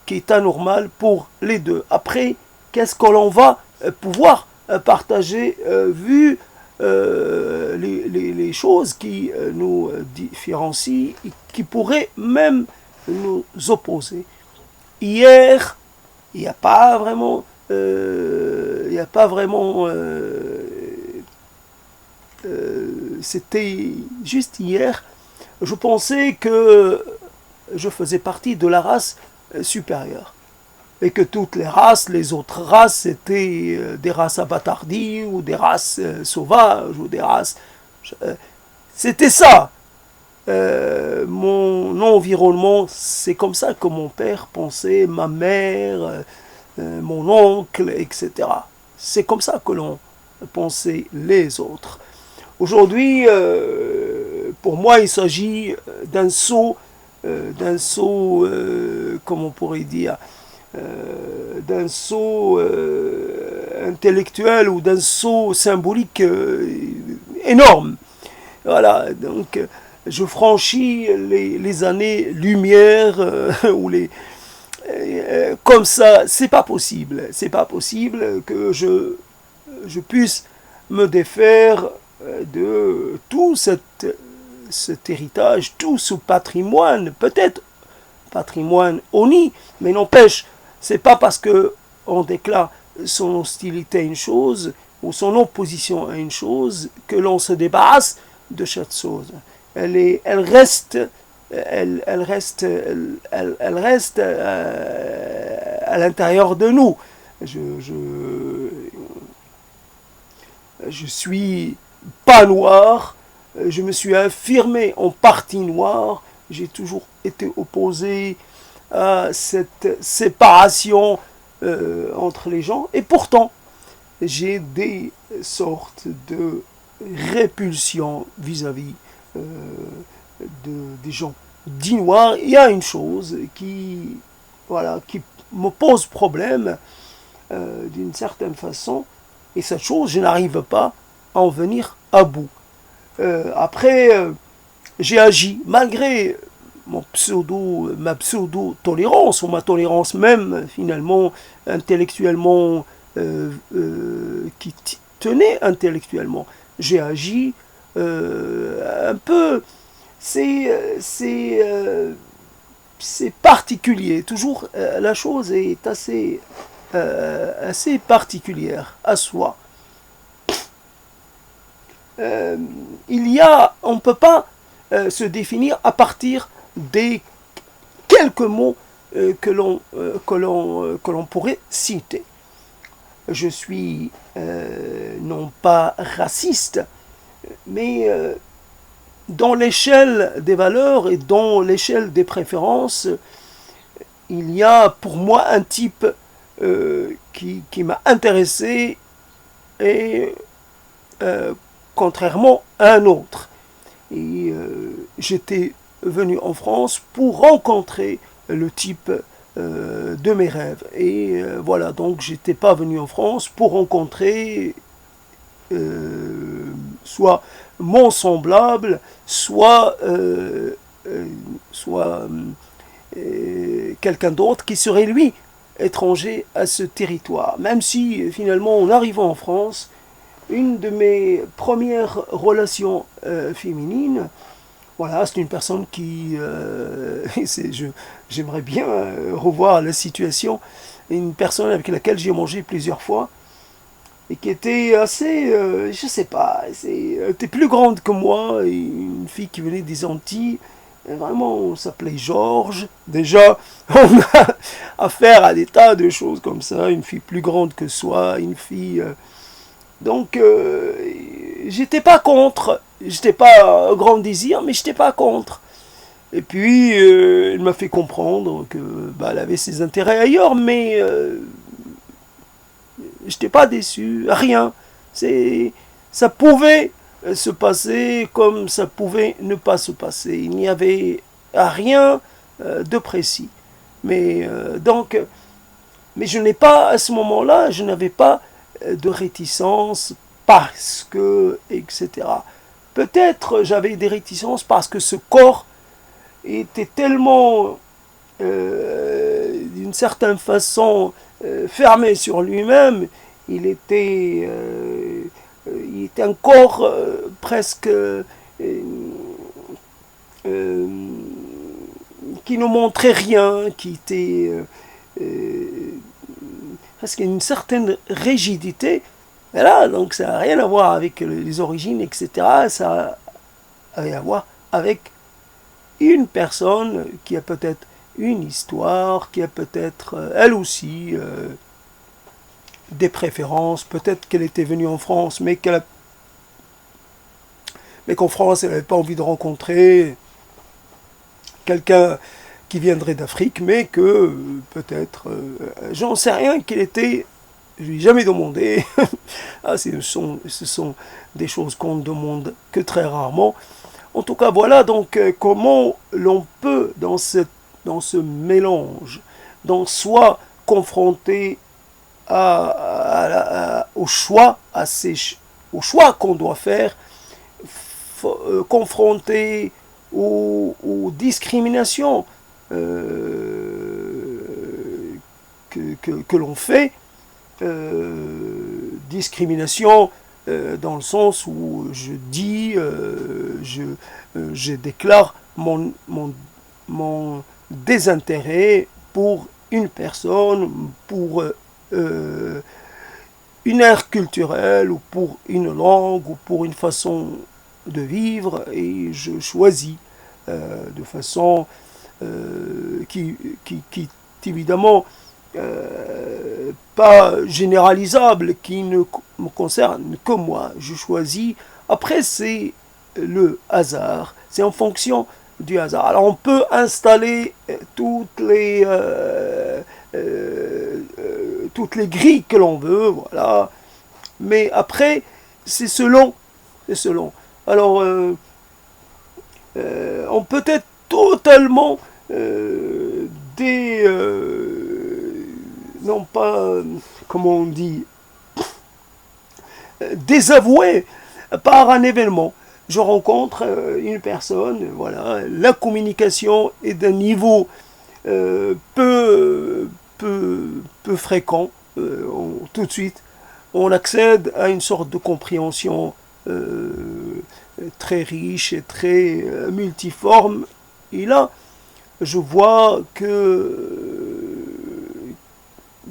qui est anormale pour les deux. Après, qu'est-ce que l'on va pouvoir partager vu les choses qui nous différencient et qui pourraient même nous opposer. Hier, il n'y a pas vraiment c'était juste hier, je pensais que je faisais partie de la race supérieure et que toutes les races, les autres races, étaient des races abattardies ou des races sauvages ou des races... c'était ça. Mon environnement, c'est comme ça que mon père pensait, ma mère, mon oncle, etc. C'est comme ça que l'on pensait les autres. Aujourd'hui, pour moi, il s'agit d'un saut, comment on pourrait dire, d'un saut intellectuel ou d'un saut symbolique énorme. Voilà, donc je franchis les années-lumière ou comme ça, c'est pas possible. C'est pas possible que je puisse me défaire de tout cet héritage, tout ce patrimoine, peut-être patrimoine honni, mais n'empêche, c'est pas parce que on déclare son hostilité à une chose ou son opposition à une chose que l'on se débarrasse de cette chose. Elle reste à l'intérieur de nous. Je suis pas noir, je me suis affirmé en partie noir, j'ai toujours été opposé à cette séparation entre les gens, et pourtant j'ai des sortes de répulsion vis-à-vis des gens dits noirs. Il y a une chose qui me pose problème d'une certaine façon, et cette chose, je n'arrive pas à en venir à bout. Après, j'ai agi malgré ma pseudo-tolérance, ou ma tolérance même, finalement, intellectuellement, qui tenait intellectuellement. J'ai agi un peu, c'est particulier. Toujours, la chose est assez particulière à soi. On ne peut pas se définir à partir des quelques mots que l'on pourrait citer. Je suis non pas raciste, mais dans l'échelle des valeurs et dans l'échelle des préférences, il y a pour moi un type qui m'a intéressé et contrairement à un autre. Et j'étais venu en France pour rencontrer le type de mes rêves. Et voilà, donc j'étais pas venu en France pour rencontrer soit mon semblable, soit quelqu'un d'autre qui serait lui étranger à ce territoire. Même si finalement en arrivant en France, une de mes premières relations féminines, voilà, c'est une personne qui, j'aimerais bien revoir la situation, une personne avec laquelle j'ai mangé plusieurs fois, et qui était assez, je sais pas, elle était plus grande que moi, et une fille qui venait des Antilles, et vraiment, on s'appelait Georges. Déjà, on a affaire à des tas de choses comme ça, une fille plus grande que soi, une fille... Donc, j'étais pas contre, j'étais pas un grand désir, mais j'étais pas contre. Et puis, elle m'a fait comprendre que elle avait ses intérêts ailleurs, mais j'étais pas déçu, rien. Ça pouvait se passer comme ça pouvait ne pas se passer. Il n'y avait rien de précis. Mais mais je n'ai pas, à ce moment-là, je n'avais pas de réticence parce que, etc. Peut-être j'avais des réticences parce que ce corps était tellement, d'une certaine façon, fermé sur lui-même. Il était un corps presque qui ne montrait rien, qui était presque une certaine rigidité. Et là, donc ça n'a rien à voir avec les origines, etc. Ça a à voir avec une personne qui a peut-être une histoire, qui a peut-être elle aussi des préférences. Peut-être qu'elle était venue en France, mais qu'en France elle n'avait pas envie de rencontrer quelqu'un qui viendrait d'Afrique, mais que peut-être, j'en sais rien, qu'il était, je lui ai jamais demandé. Ah, ce sont des choses qu'on ne demande que très rarement. En tout cas, voilà donc comment l'on peut, dans ce mélange, dans soit confronté au choix, au choix qu'on doit faire, confronté aux discriminations que l'on fait, discrimination dans le sens où je dis, je déclare mon désintérêt pour une personne, pour une ère culturelle, ou pour une langue, ou pour une façon de vivre, et je choisis de façon qui évidemment pas généralisable, qui ne me concerne que moi. Je choisis. Après, c'est le hasard. C'est en fonction du hasard. Alors, on peut installer toutes les grilles que l'on veut, voilà. Mais après, c'est selon. C'est selon. Alors, on peut être totalement non pas, comment on dit, désavoué par un événement. Je rencontre une personne, voilà, la communication est d'un niveau peu fréquent, tout de suite, on accède à une sorte de compréhension très riche et très multiforme. Et là, je vois que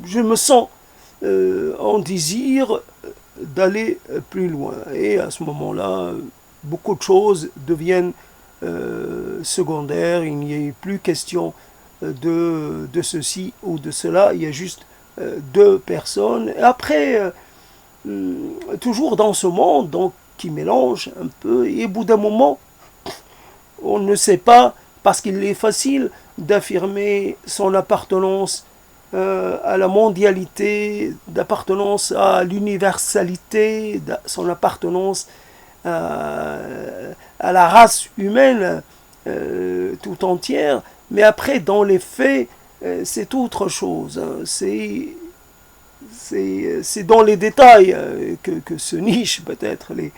je me sens en désir d'aller plus loin. Et à ce moment-là, beaucoup de choses deviennent secondaires. Il n'y a plus question de ceci ou de cela. Il y a juste deux personnes. Et après, toujours dans ce monde donc, qui mélange un peu, et au bout d'un moment, on ne sait pas, parce qu'il est facile d'affirmer son appartenance à la mondialité, d'appartenance à l'universalité, son appartenance à la race humaine tout entière, mais après, dans les faits, c'est autre chose. Hein. C'est dans les détails que se nichent peut-être les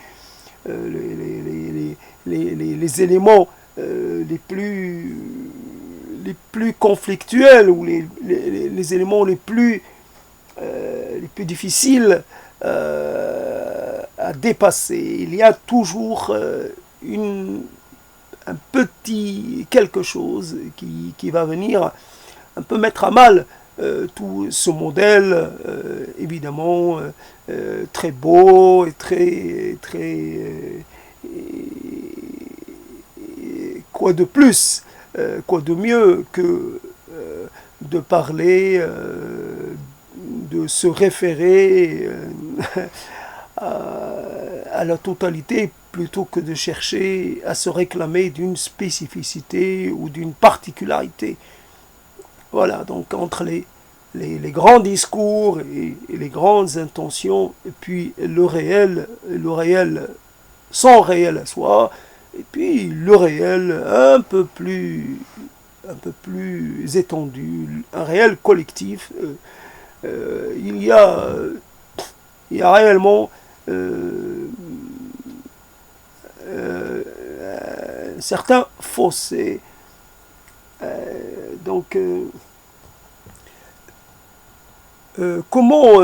éléments les plus conflictuels, ou les éléments les plus difficiles à dépasser. Il y a toujours un petit quelque chose qui va venir un peu mettre à mal tout ce modèle, évidemment, très beau et quoi de plus, quoi de mieux que de parler, de se référer à la totalité, plutôt que de chercher à se réclamer d'une spécificité ou d'une particularité. Voilà, donc entre les grands discours et les grandes intentions, et puis le réel sans réel à soi, et puis le réel un peu plus étendu, un réel collectif, il y a réellement un certain fossé. Donc, comment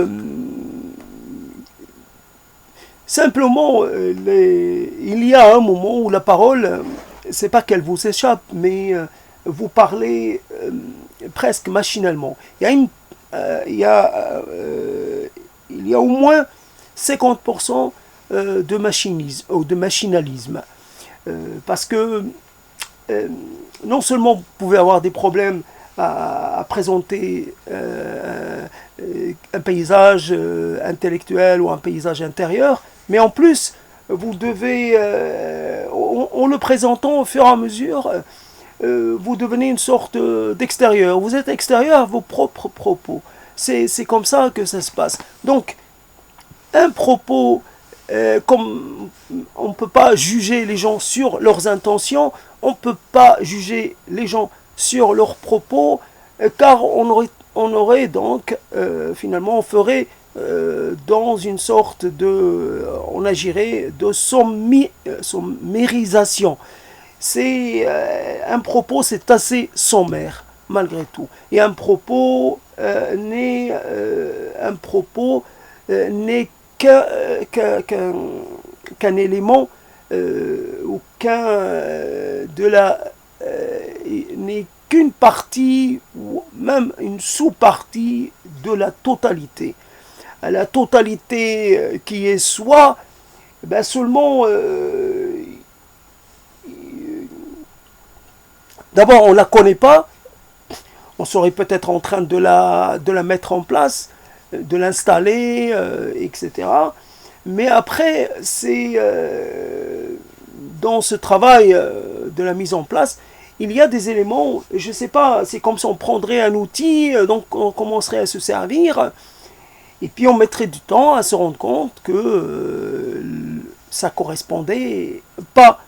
simplement il y a un moment où la parole, c'est pas qu'elle vous échappe, mais vous parlez presque machinalement. Il y a au moins 50% de machinisme ou de machinalisme, parce que non seulement vous pouvez avoir des problèmes à présenter un paysage intellectuel ou un paysage intérieur, mais en plus, vous devez, en le présentant au fur et à mesure, vous devenez une sorte d'extérieur. Vous êtes extérieur à vos propres propos. C'est comme ça que ça se passe. Donc, un propos, comme on ne peut pas juger les gens sur leurs on ne peut pas juger les gens sur leurs propos, car on aurait donc, finalement, on ferait dans une sorte de, on agirait de sommérisation. C'est un propos, c'est assez sommaire malgré tout. Et un propos n'est qu'un élément ou n'est qu'une partie ou même une sous-partie de la totalité. La totalité qui est soi, ben seulement d'abord on ne la connaît pas, on serait peut-être en train de la mettre en place, de l'installer, etc. Mais après, c'est dans ce travail de la mise en place, il y a des éléments, je ne sais pas, c'est comme si on prendrait un outil, donc on commencerait à se servir, et puis on mettrait du temps à se rendre compte que ça correspondait pas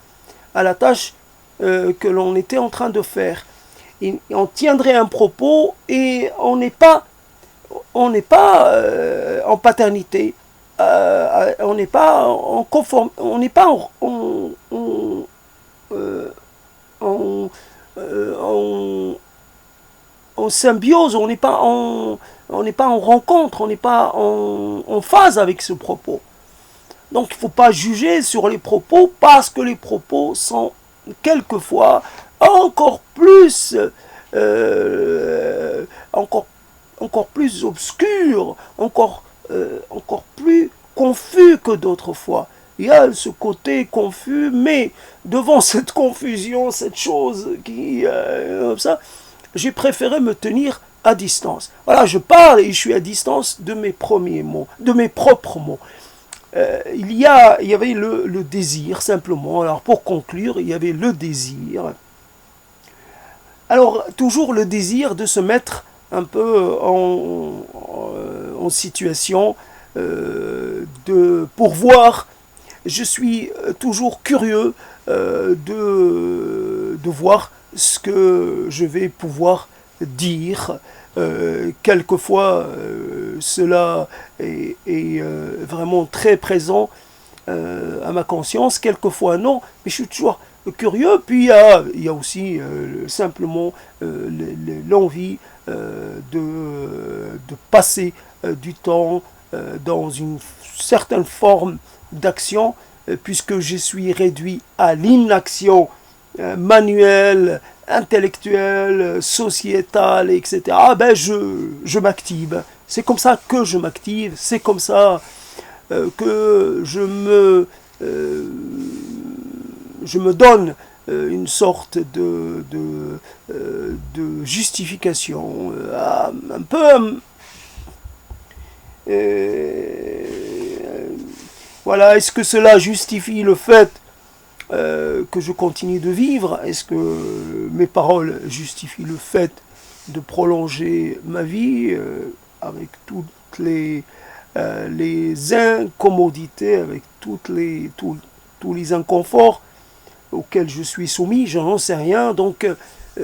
à la tâche que l'on était en train de faire. Et on tiendrait un propos et on n'est pas en paternité, on n'est pas en conform, on n'est pas en symbiose, on n'est pas en rencontre, on n'est pas en phase avec ce propos. Donc il ne faut pas juger sur les propos parce que les propos sont quelquefois encore plus encore plus obscurs, encore plus confus que d'autres fois. Il y a ce côté confus, mais devant cette confusion, cette chose qui comme ça, j'ai préféré me tenir à distance. Voilà, je parle et je suis à distance de mes premiers mots, de mes propres mots. Il y avait le désir, simplement. Alors, pour conclure, il y avait le désir. Alors, toujours le désir de se mettre un peu en situation pour voir. Je suis toujours curieux de voir ce que je vais pouvoir dire. Quelquefois, cela est vraiment très présent à ma conscience, quelquefois non, mais je suis toujours curieux. Puis il y a aussi simplement l'envie de passer du temps dans une certaine forme d'action, puisque je suis réduit à l'inaction manuelle, intellectuelle, sociétale, etc. Ben je m'active. C'est comme ça que je m'active, c'est comme ça que je me donne une sorte de justification, un peu voilà. Est-ce que cela justifie le fait que je continue de vivre? Est-ce que mes paroles justifient le fait de prolonger ma vie avec toutes les incommodités, avec tous les inconforts auxquels je suis soumis? Je n'en sais rien. Donc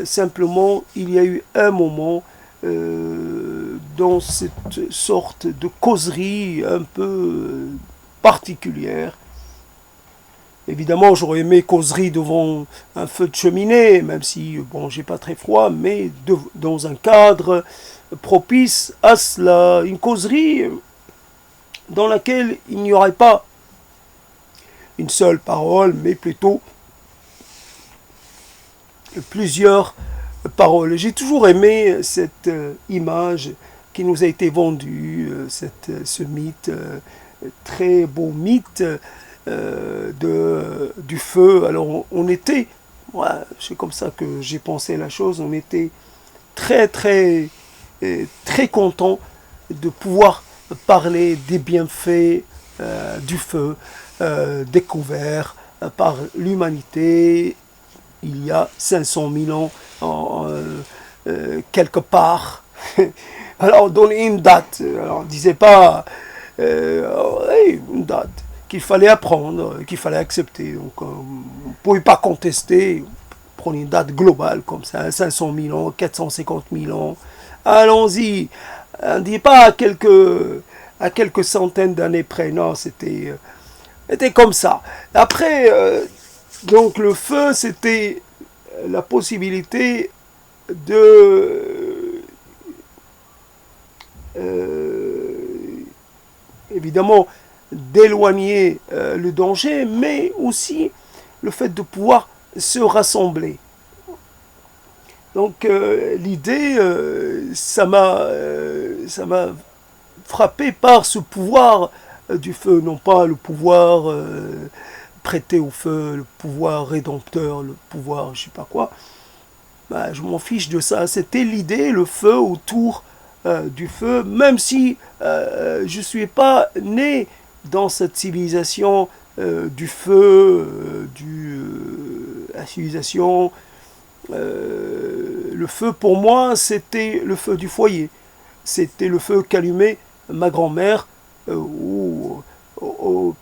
simplement, il y a eu un moment dans cette sorte de causerie un peu particulière. Évidemment, j'aurais aimé causerie devant un feu de cheminée, même si, bon, j'ai pas très froid, mais dans un cadre propice à cela. Une causerie dans laquelle il n'y aurait pas une seule parole, mais plutôt plusieurs paroles. J'ai toujours aimé cette image qui nous a été vendue, ce mythe, très beau mythe, du feu. Alors on était, c'est comme ça que j'ai pensé la chose, on était très très très content de pouvoir parler des bienfaits du feu découvert par l'humanité il y a 500 000 ans quelque part. Alors on donnait une date, alors on ne disait pas une date qu'il fallait apprendre, qu'il fallait accepter. Donc, on ne pouvait pas contester. Prenez une date globale comme ça, 500 000 ans, 450 000 ans, allons-y. On ne dit pas à quelques centaines d'années près, non, c'était comme ça. Après, donc le feu, c'était la possibilité de, évidemment, d'éloigner le danger, mais aussi le fait de pouvoir se rassembler. Donc l'idée, ça m'a frappé par ce pouvoir du feu, non pas le pouvoir prêté au feu, le pouvoir rédempteur, le pouvoir je sais pas quoi. Bah, je m'en fiche de ça. C'était l'idée, le feu autour du feu, même si je ne suis pas né dans cette civilisation du feu, la civilisation. Le feu pour moi, c'était le feu du foyer. C'était le feu qu'allumait ma grand-mère, ou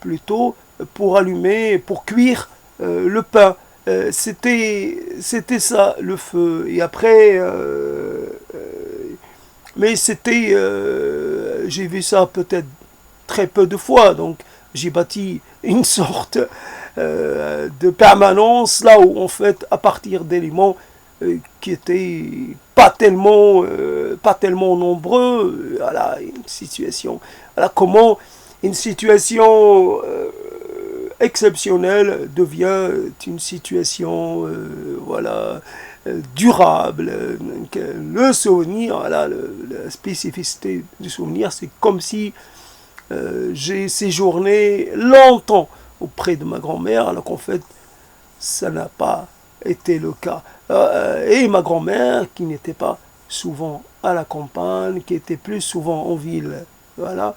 plutôt pour allumer, pour cuire le pain. C'était ça le feu. Et après, mais c'était, j'ai vu ça peut-être très peu de fois, donc j'ai bâti une sorte de permanence là où en fait à partir d'éléments qui étaient pas tellement nombreux, voilà une situation, voilà comment une situation exceptionnelle devient une situation voilà durable. Le souvenir, voilà, la spécificité du souvenir, c'est comme si j'ai séjourné longtemps auprès de ma grand-mère, alors qu'en fait, ça n'a pas été le cas. Et ma grand-mère, qui n'était pas souvent à la campagne, qui était plus souvent en ville. Voilà.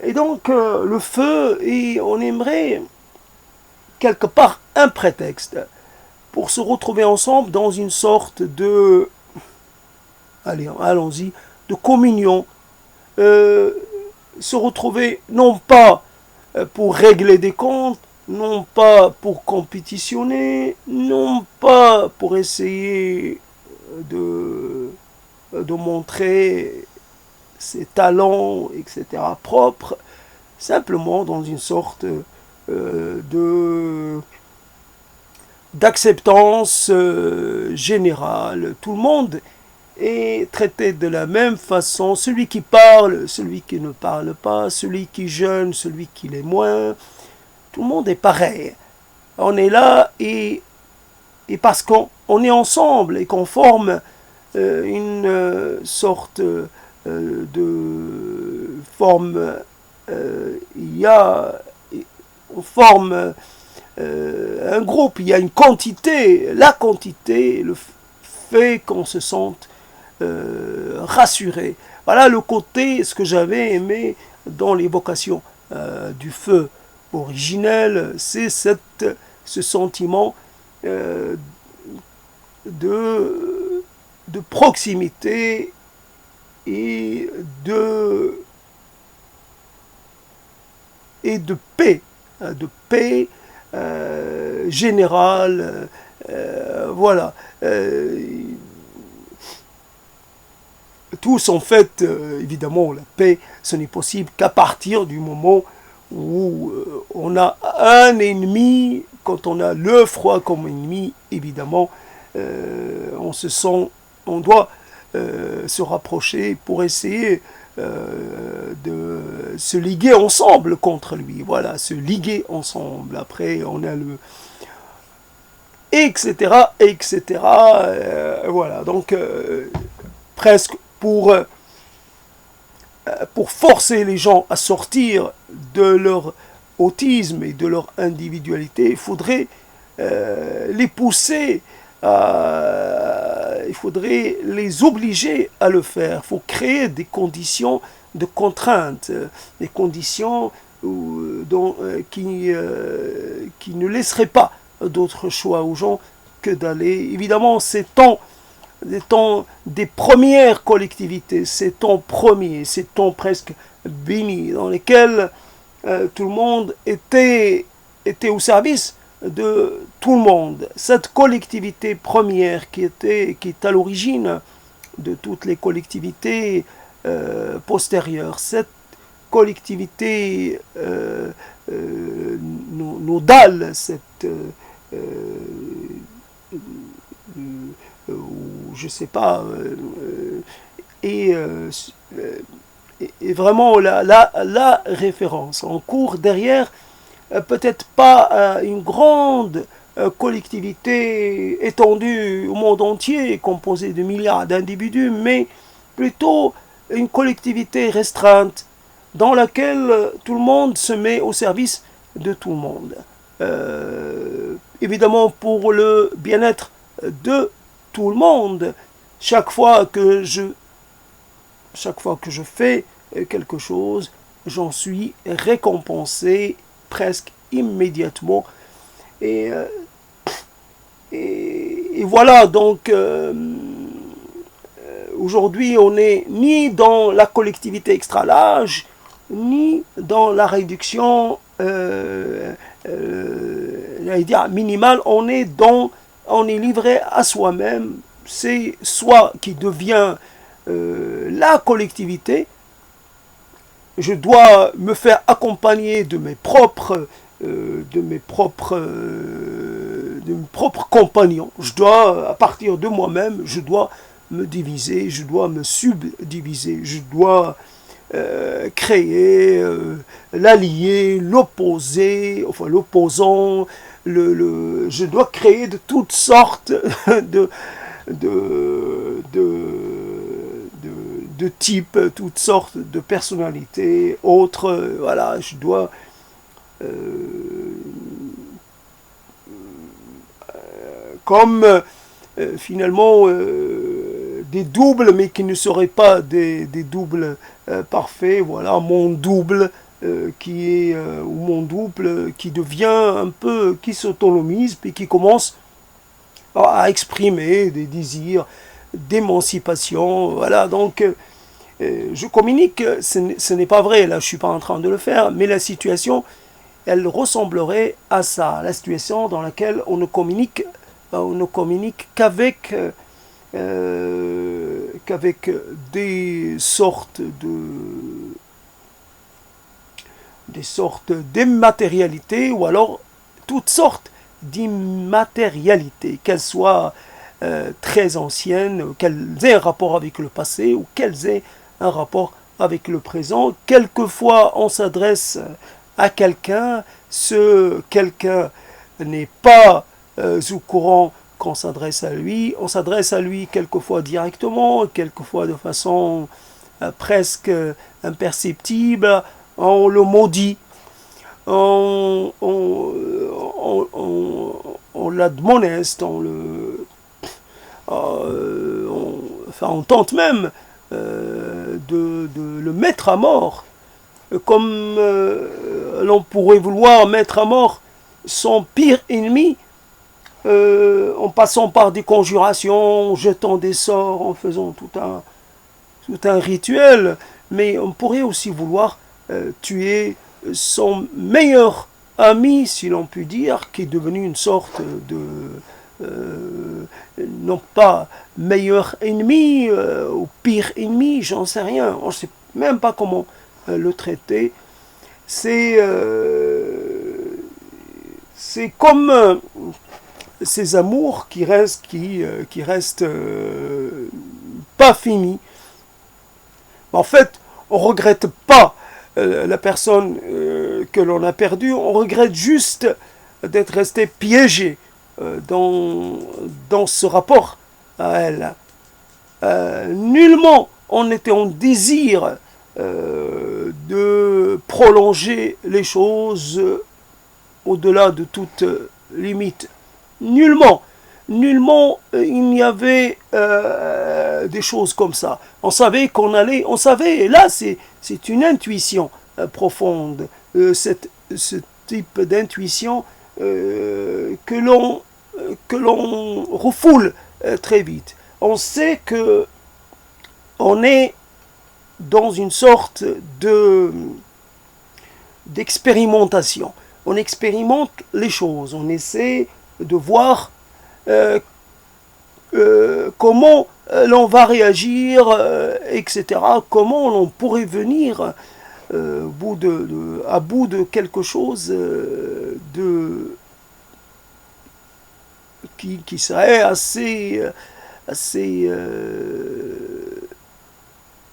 Et donc, le feu, et on aimerait quelque part un prétexte pour se retrouver ensemble dans une sorte de, allez, allons-y, de communion. Se retrouver non pas pour régler des comptes, non pas pour compétitionner, non pas pour essayer de montrer ses talents, etc., propres, simplement dans une sorte d'acceptance générale. Tout le monde est traité de la même façon, celui qui parle, celui qui ne parle pas, celui qui jeûne, celui qui l'est moins, tout le monde est pareil. On est là et parce qu'on est ensemble et qu'on forme une sorte de forme, on forme un groupe, il y a une quantité, la quantité le fait qu'on se sente rassuré. Voilà le côté, ce que j'avais aimé dans l'évocation du feu originel, c'est ce sentiment de proximité et de paix générale. Voilà. Tous en fait, évidemment, la paix, ce n'est possible qu'à partir du moment où on a un ennemi. Quand on a le froid comme ennemi, évidemment, on doit se rapprocher pour essayer de se liguer ensemble contre lui. Voilà, se liguer ensemble. Après, on a le etc. etc. Voilà, donc presque pour forcer les gens à sortir de leur autisme et de leur individualité, il faudrait les pousser, il faudrait les obliger à le faire. Il faut créer des conditions de contrainte, des conditions qui ne laisseraient pas d'autre choix aux gens que d'aller. Évidemment, ces temps des premières collectivités, ces temps premiers, ces temps presque bénis, dans lesquels tout le monde était au service de tout le monde. Cette collectivité première qui est à l'origine de toutes les collectivités postérieures. Cette collectivité nodale, cette je sais pas, et vraiment la référence. On court derrière peut-être pas une grande collectivité étendue au monde entier, composée de milliards d'individus, mais plutôt une collectivité restreinte dans laquelle tout le monde se met au service de tout le monde. Évidemment pour le bien-être de tout le monde. Chaque fois que je fais quelque chose, j'en suis récompensé presque immédiatement. Et voilà, donc aujourd'hui on n'est ni dans la collectivité extra large, ni dans la réduction minimale. On est livré à soi-même. C'est soi qui devient la collectivité. Je dois me faire accompagner de mes propres compagnons. Je dois, à partir de moi-même, je dois me diviser, je dois me subdiviser, je dois créer l'allié, l'opposé, enfin l'opposant, je dois créer de toutes sortes de types, toutes sortes de personnalités, autres, voilà, je dois comme finalement des doubles, mais qui ne seraient pas des doubles parfaits. Voilà, mon double ou mon double qui devient un peu, qui s'autonomise, puis qui commence à exprimer des désirs d'émancipation. Voilà, donc je communique, ce n'est pas vrai, là je ne suis pas en train de le faire, mais la situation, elle ressemblerait à ça, la situation dans laquelle on ne communique qu'avec des sortes d'immatérialités, ou alors toutes sortes d'immatérialités, qu'elles soient très anciennes, qu'elles aient un rapport avec le passé ou qu'elles aient un rapport avec le présent. Quelquefois on s'adresse à quelqu'un, ce quelqu'un n'est pas au courant qu'on s'adresse à lui. On s'adresse à lui quelquefois directement, quelquefois de façon presque imperceptible. On le maudit, on l'admoneste, on tente même de le mettre à mort, comme l'on pourrait vouloir mettre à mort son pire ennemi, en passant par des conjurations, en jetant des sorts, en faisant tout un rituel. Mais on pourrait aussi vouloir tuer son meilleur ami, si l'on peut dire, qui est devenu une sorte de non pas meilleur ennemi ou pire ennemi, j'en sais rien, on ne sait même pas comment le traiter. C'est comme ces amours qui restent pas finis. En fait, on ne regrette pas la personne que l'on a perdue, on regrette juste d'être resté piégé dans ce rapport à elle. Nullement on était en désir de prolonger les choses au-delà de toute limite. Nullement il n'y avait des choses comme ça. On savait on savait, et là c'est une intuition profonde, ce type d'intuition que l'on refoule très vite. On sait que on est dans une sorte d'expérimentation. On expérimente les choses, on essaie de voir comment l'on va réagir, etc. Comment l'on pourrait venir à bout de quelque chose qui serait assez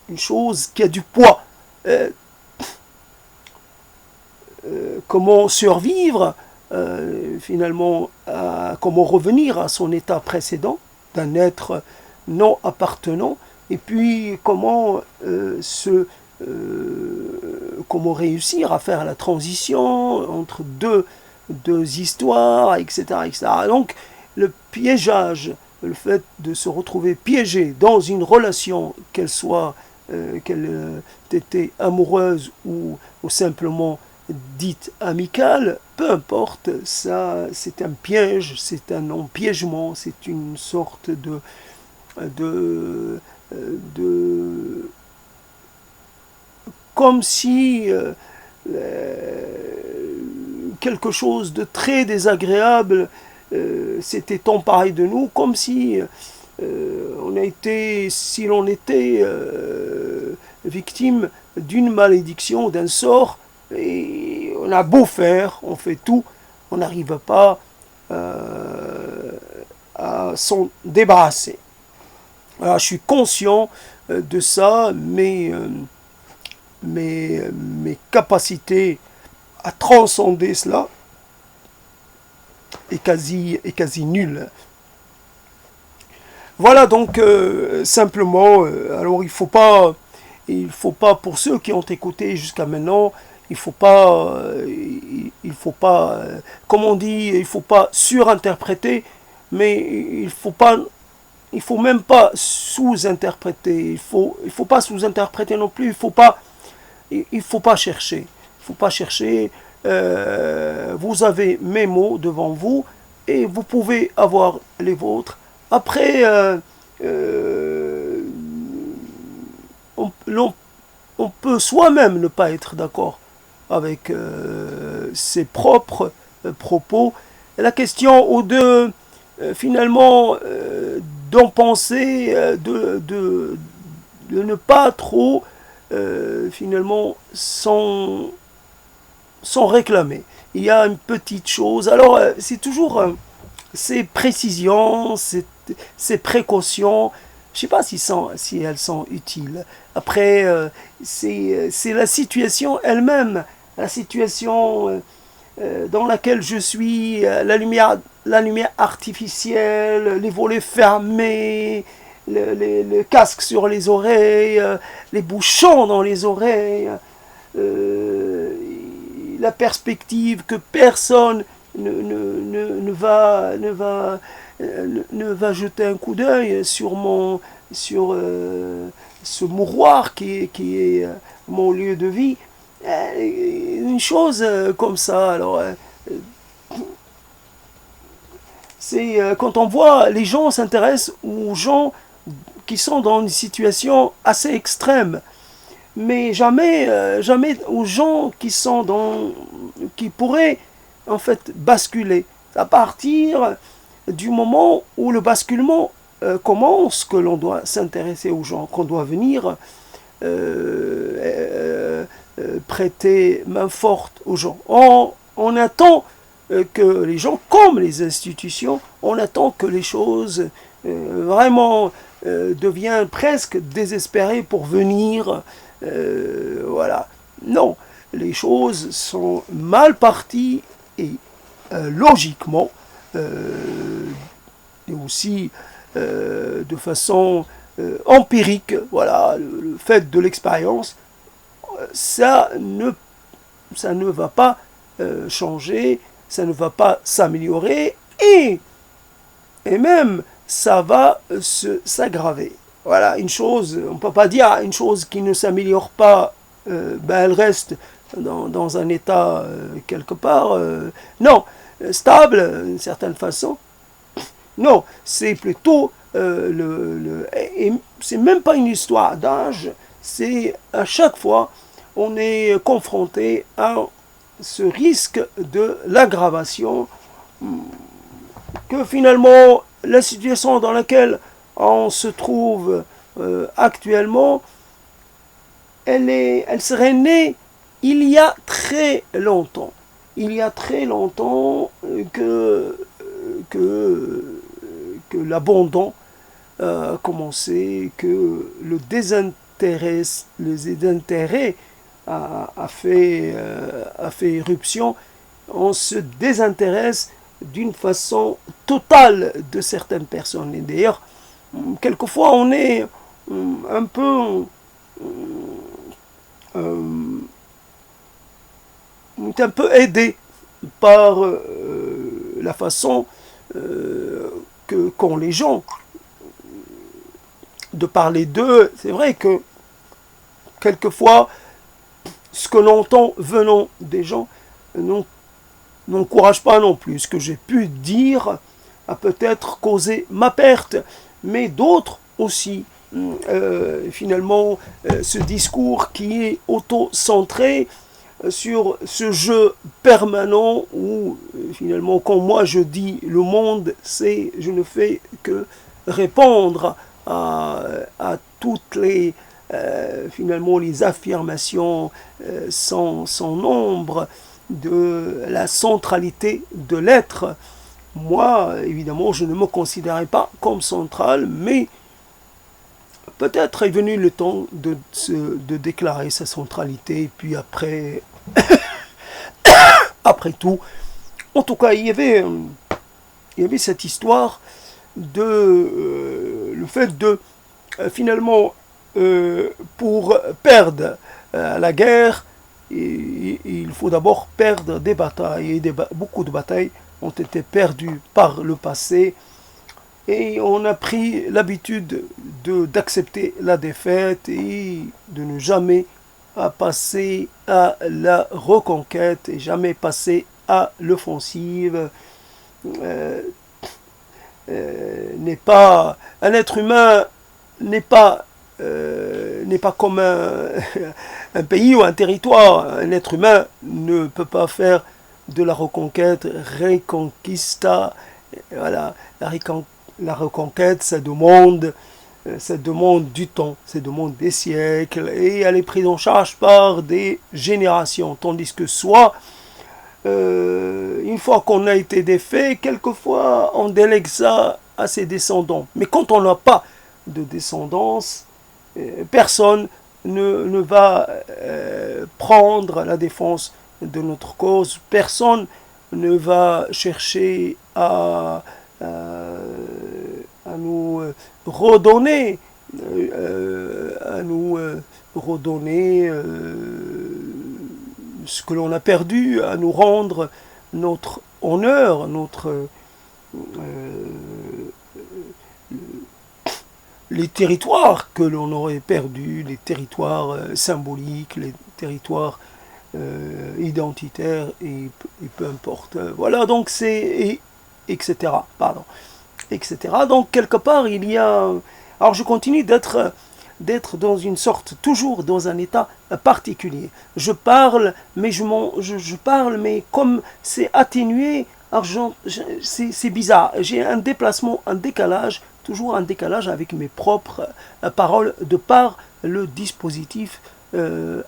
une chose qui a du poids. Comment survivre finalement, comment revenir à son état précédent d'un être non appartenant, et puis comment réussir à faire la transition entre deux histoires, etc., etc. Donc le piégeage, le fait de se retrouver piégé dans une relation, qu'elle était amoureuse ou simplement dite amicale, peu importe, ça c'est un piège, c'est un empiègement, c'est une sorte de comme si quelque chose de très désagréable s'était emparé de nous, comme si si l'on était victime d'une malédiction, d'un sort, et on a beau faire, on fait tout, on n'arrive pas à s'en débarrasser. Alors, je suis conscient de ça, mais mes capacités à transcender cela est quasi nulle. Voilà donc simplement, alors il faut pas, pour ceux qui ont écouté jusqu'à maintenant, il faut pas, comme on dit, il faut pas surinterpréter, mais il faut même pas sous-interpréter, il faut pas sous-interpréter non plus, il faut pas chercher, vous avez mes mots devant vous, et vous pouvez avoir les vôtres. Après, on peut soi-même ne pas être d'accord avec ses propres propos. La question ou de finalement d'en penser, de ne pas trop finalement s'en réclamer. Il y a une petite chose, alors c'est toujours ces précisions, ces précautions, je ne sais pas si elles sont utiles. Après, c'est la situation elle-même, la situation dans laquelle je suis, la lumière artificielle, les volets fermés, le casque sur les oreilles, les bouchons dans les oreilles, la perspective que personne ne va jeter un coup d'œil sur ce mouroir qui est mon lieu de vie. Une chose comme ça, alors c'est quand on voit les gens s'intéressent aux gens qui sont dans une situation assez extrême, mais jamais aux gens qui pourraient en fait basculer. À partir du moment où le basculement commence, que l'on doit s'intéresser aux gens, qu'on doit venir prêter main forte aux gens. On attend que les gens, comme les institutions, on attend que les choses vraiment deviennent presque désespérées pour venir. Voilà. Non, les choses sont mal parties et logiquement et aussi de façon empirique, voilà, le fait de l'expérience, ça ne va pas changer, ça ne va pas s'améliorer, et même ça va s'aggraver. Voilà, une chose, on ne peut pas dire une chose qui ne s'améliore pas, elle reste dans un état quelque part, non, stable d'une certaine façon. Non, c'est plutôt et c'est même pas une histoire d'âge, c'est à chaque fois on est confronté à ce risque de l'aggravation, que finalement la situation dans laquelle on se trouve actuellement, elle serait née il y a très longtemps. Il y a très longtemps que l'abandon a commencé, que le désintérêt a fait éruption. On se désintéresse d'une façon totale de certaines personnes. Et d'ailleurs, quelquefois, on est un peu aidé par la façon qu'ont les gens de parler d'eux. C'est vrai que quelquefois, ce que l'on entend venant des gens n'encourage pas non plus. Ce que j'ai pu dire a peut-être causé ma perte, mais d'autres aussi. Finalement, ce discours qui est auto-centré sur ce jeu permanent où finalement quand moi je dis le monde, je ne fais que répondre à toutes les finalement les affirmations sans nombre de la centralité de l'être. Moi, évidemment, je ne me considérais pas comme central, mais peut-être est venu le temps de déclarer sa centralité, et puis après tout, en tout cas, il y avait cette histoire de le fait de finalement pour perdre la guerre, il faut d'abord perdre des batailles, et beaucoup de batailles ont été perdues par le passé, et on a pris l'habitude d'accepter la défaite et de ne jamais passer à la reconquête et jamais passer à l'offensive. N'est pas un être humain n'est pas comme un pays ou un territoire. Un être humain ne peut pas faire de la reconquête reconquista. Voilà, la reconquête, ça demande du temps, ça demande des siècles, et elle est prise en charge par des générations, tandis que soit une fois qu'on a été défait, quelquefois on délègue ça à ses descendants. Mais quand on n'a pas de descendance, personne ne va prendre la défense de notre cause, personne ne va chercher à nous redonner, ce que l'on a perdu, à nous rendre notre honneur, les territoires que l'on aurait perdus, les territoires symboliques, les territoires identitaires, et peu importe. Voilà, donc c'est... etc. Pardon. Etc. Donc, quelque part, il y a... Alors, je continue d'être dans une sorte, toujours dans un état particulier. Je parle, mais je parle, mais comme c'est atténué, c'est bizarre. J'ai un déplacement, un décalage, toujours un décalage avec mes propres paroles, de par le dispositif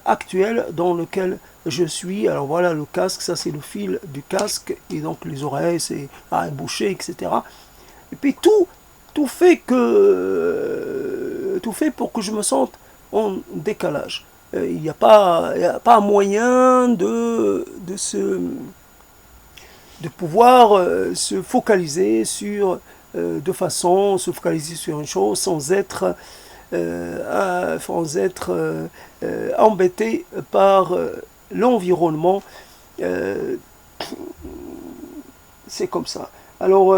actuel dans lequel je suis. Alors voilà, le casque, ça c'est le fil du casque, et donc les oreilles, c'est à boucher, etc. Et puis tout fait pour que je me sente en décalage. Il n'y a pas moyen de pouvoir se focaliser sur une chose sans être embêté par l'environnement. C'est comme ça. Alors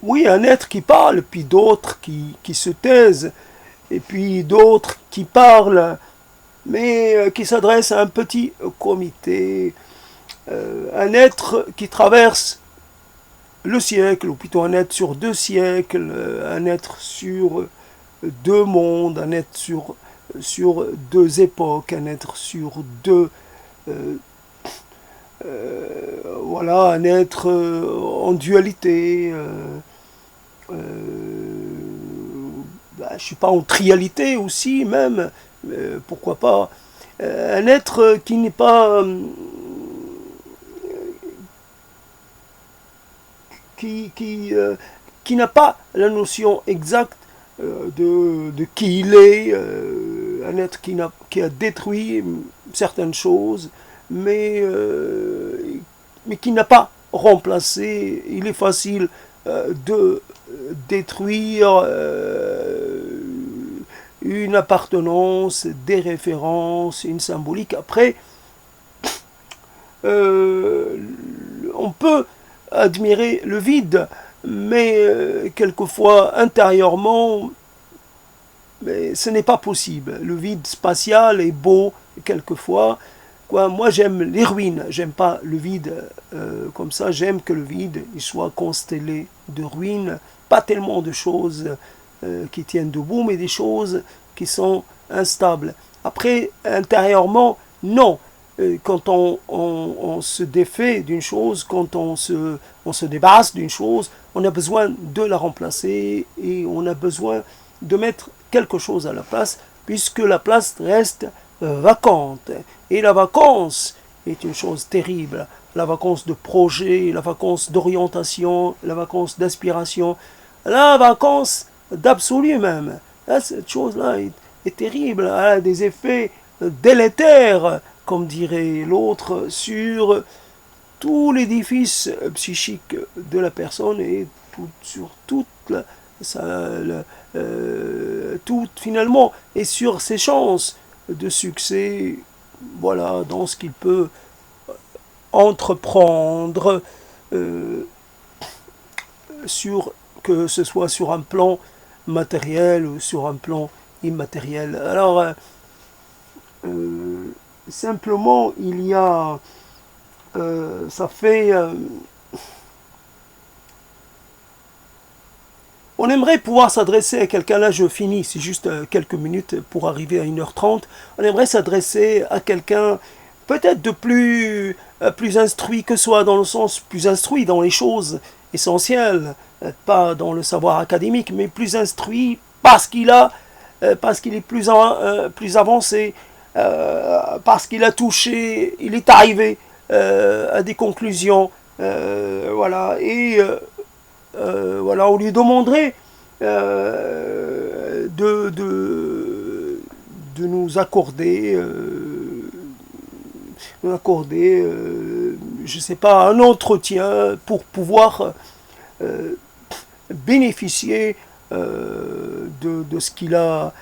oui, un être qui parle, puis d'autres qui se taisent, et puis d'autres qui parlent, mais qui s'adressent à un petit comité, un être qui traverse le siècle, ou plutôt un être sur 2 siècles, un être sur 2 mondes, un être sur sur deux époques, un être sur deux, voilà, un être en dualité. Je ne sais pas, en trialité aussi même, pourquoi pas. Un être qui n'est pas qui, qui, euh, qui n'a pas la notion exacte de qui il est, un être qui a détruit certaines choses, mais, mais qui n'a pas remplacé. Il est facile de détruire une appartenance, des références, une symbolique. Après, euh, on peut admirer le vide, mais quelquefois intérieurement, mais ce n'est pas possible. Le vide spatial est beau quelquefois. Quoi, moi j'aime les ruines, j'aime pas le vide comme ça, j'aime que le vide il soit constellé de ruines, pas tellement de choses qui tiennent debout, mais des choses qui sont instables. Après, intérieurement, non. Quand on se défait d'une chose, quand on se débarrasse d'une chose, on a besoin de la remplacer et on a besoin de mettre quelque chose à la place, puisque la place reste vacante. Et la vacance est une chose terrible. La vacance de projet, la vacance d'orientation, la vacance d'aspiration, la vacance d'absolu même. Là, cette chose-là est terrible. Elle a des effets délétères, comme dirait l'autre, sur tout l'édifice psychique de la personne et sur toute finalement, et sur ses chances de succès, voilà, dans ce qu'il peut entreprendre, euh, que ce soit sur un plan matériel ou sur un plan immatériel. Alors, simplement, il y a, ça fait, on aimerait pouvoir s'adresser à quelqu'un, là je finis, c'est juste quelques minutes pour arriver à 1h30, on aimerait s'adresser à quelqu'un peut-être de plus instruit que soi, dans le sens plus instruit dans les choses essentielles, pas dans le savoir académique, mais plus instruit parce qu'il est plus avancé, parce qu'il a touché, il est arrivé à des conclusions, voilà, et voilà, on lui demanderait de nous accorder je sais pas, un entretien pour pouvoir bénéficier de ce qu'il a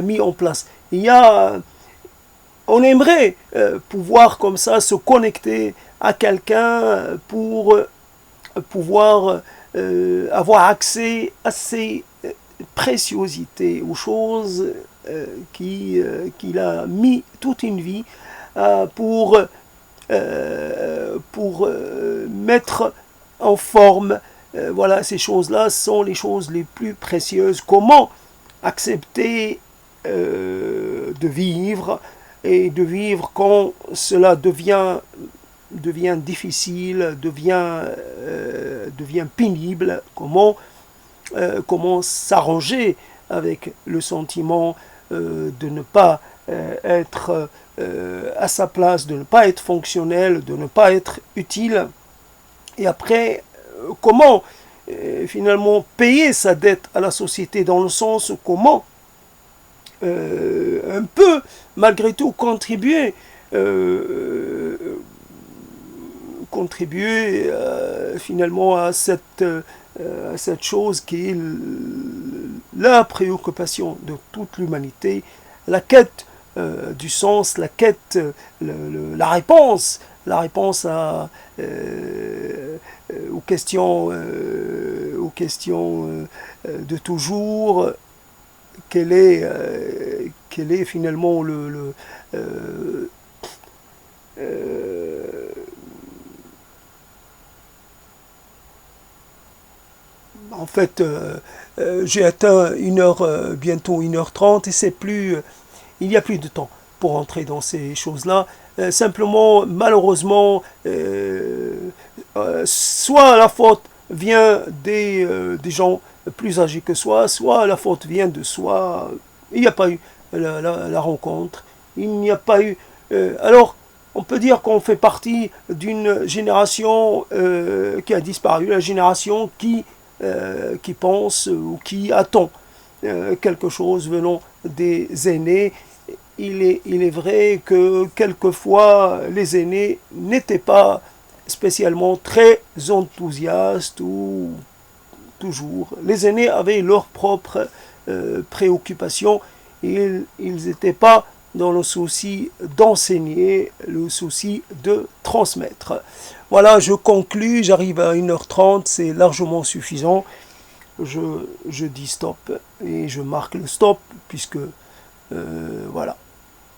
mis en place. On aimerait pouvoir comme ça se connecter à quelqu'un pour pouvoir avoir accès à ces préciosités, aux choses qu'il a mis toute une vie pour mettre en forme. Voilà, ces choses-là sont les choses les plus précieuses. Comment accepter de vivre et de vivre quand cela devient difficile, devient pénible, comment s'arranger avec le sentiment de ne pas être à sa place, de ne pas être fonctionnel, de ne pas être utile. Et après, comment finalement payer sa dette à la société, dans le sens où comment un peu malgré tout contribuer finalement à cette chose qui est la préoccupation de toute l'humanité, la quête du sens, la quête, la réponse aux questions de toujours. Quel est finalement en fait, j'ai atteint bientôt 1h30 et c'est plus il n'y a plus de temps pour entrer dans ces choses-là. Simplement, malheureusement, soit la faute vient des gens plus âgés que soi, soit la faute vient de soi. Il n'y a pas eu la rencontre, il n'y a pas eu... alors, on peut dire qu'on fait partie d'une génération qui a disparu, la génération qui pense ou qui attend quelque chose venant des aînés. Il est vrai que quelquefois les aînés n'étaient pas spécialement très enthousiastes ou toujours. Les aînés avaient leurs propres préoccupations. Ils n'étaient pas dans le souci d'enseigner, le souci de transmettre. Voilà, je conclus, j'arrive à 1h30, c'est largement suffisant. Je dis stop et je marque le stop puisque voilà.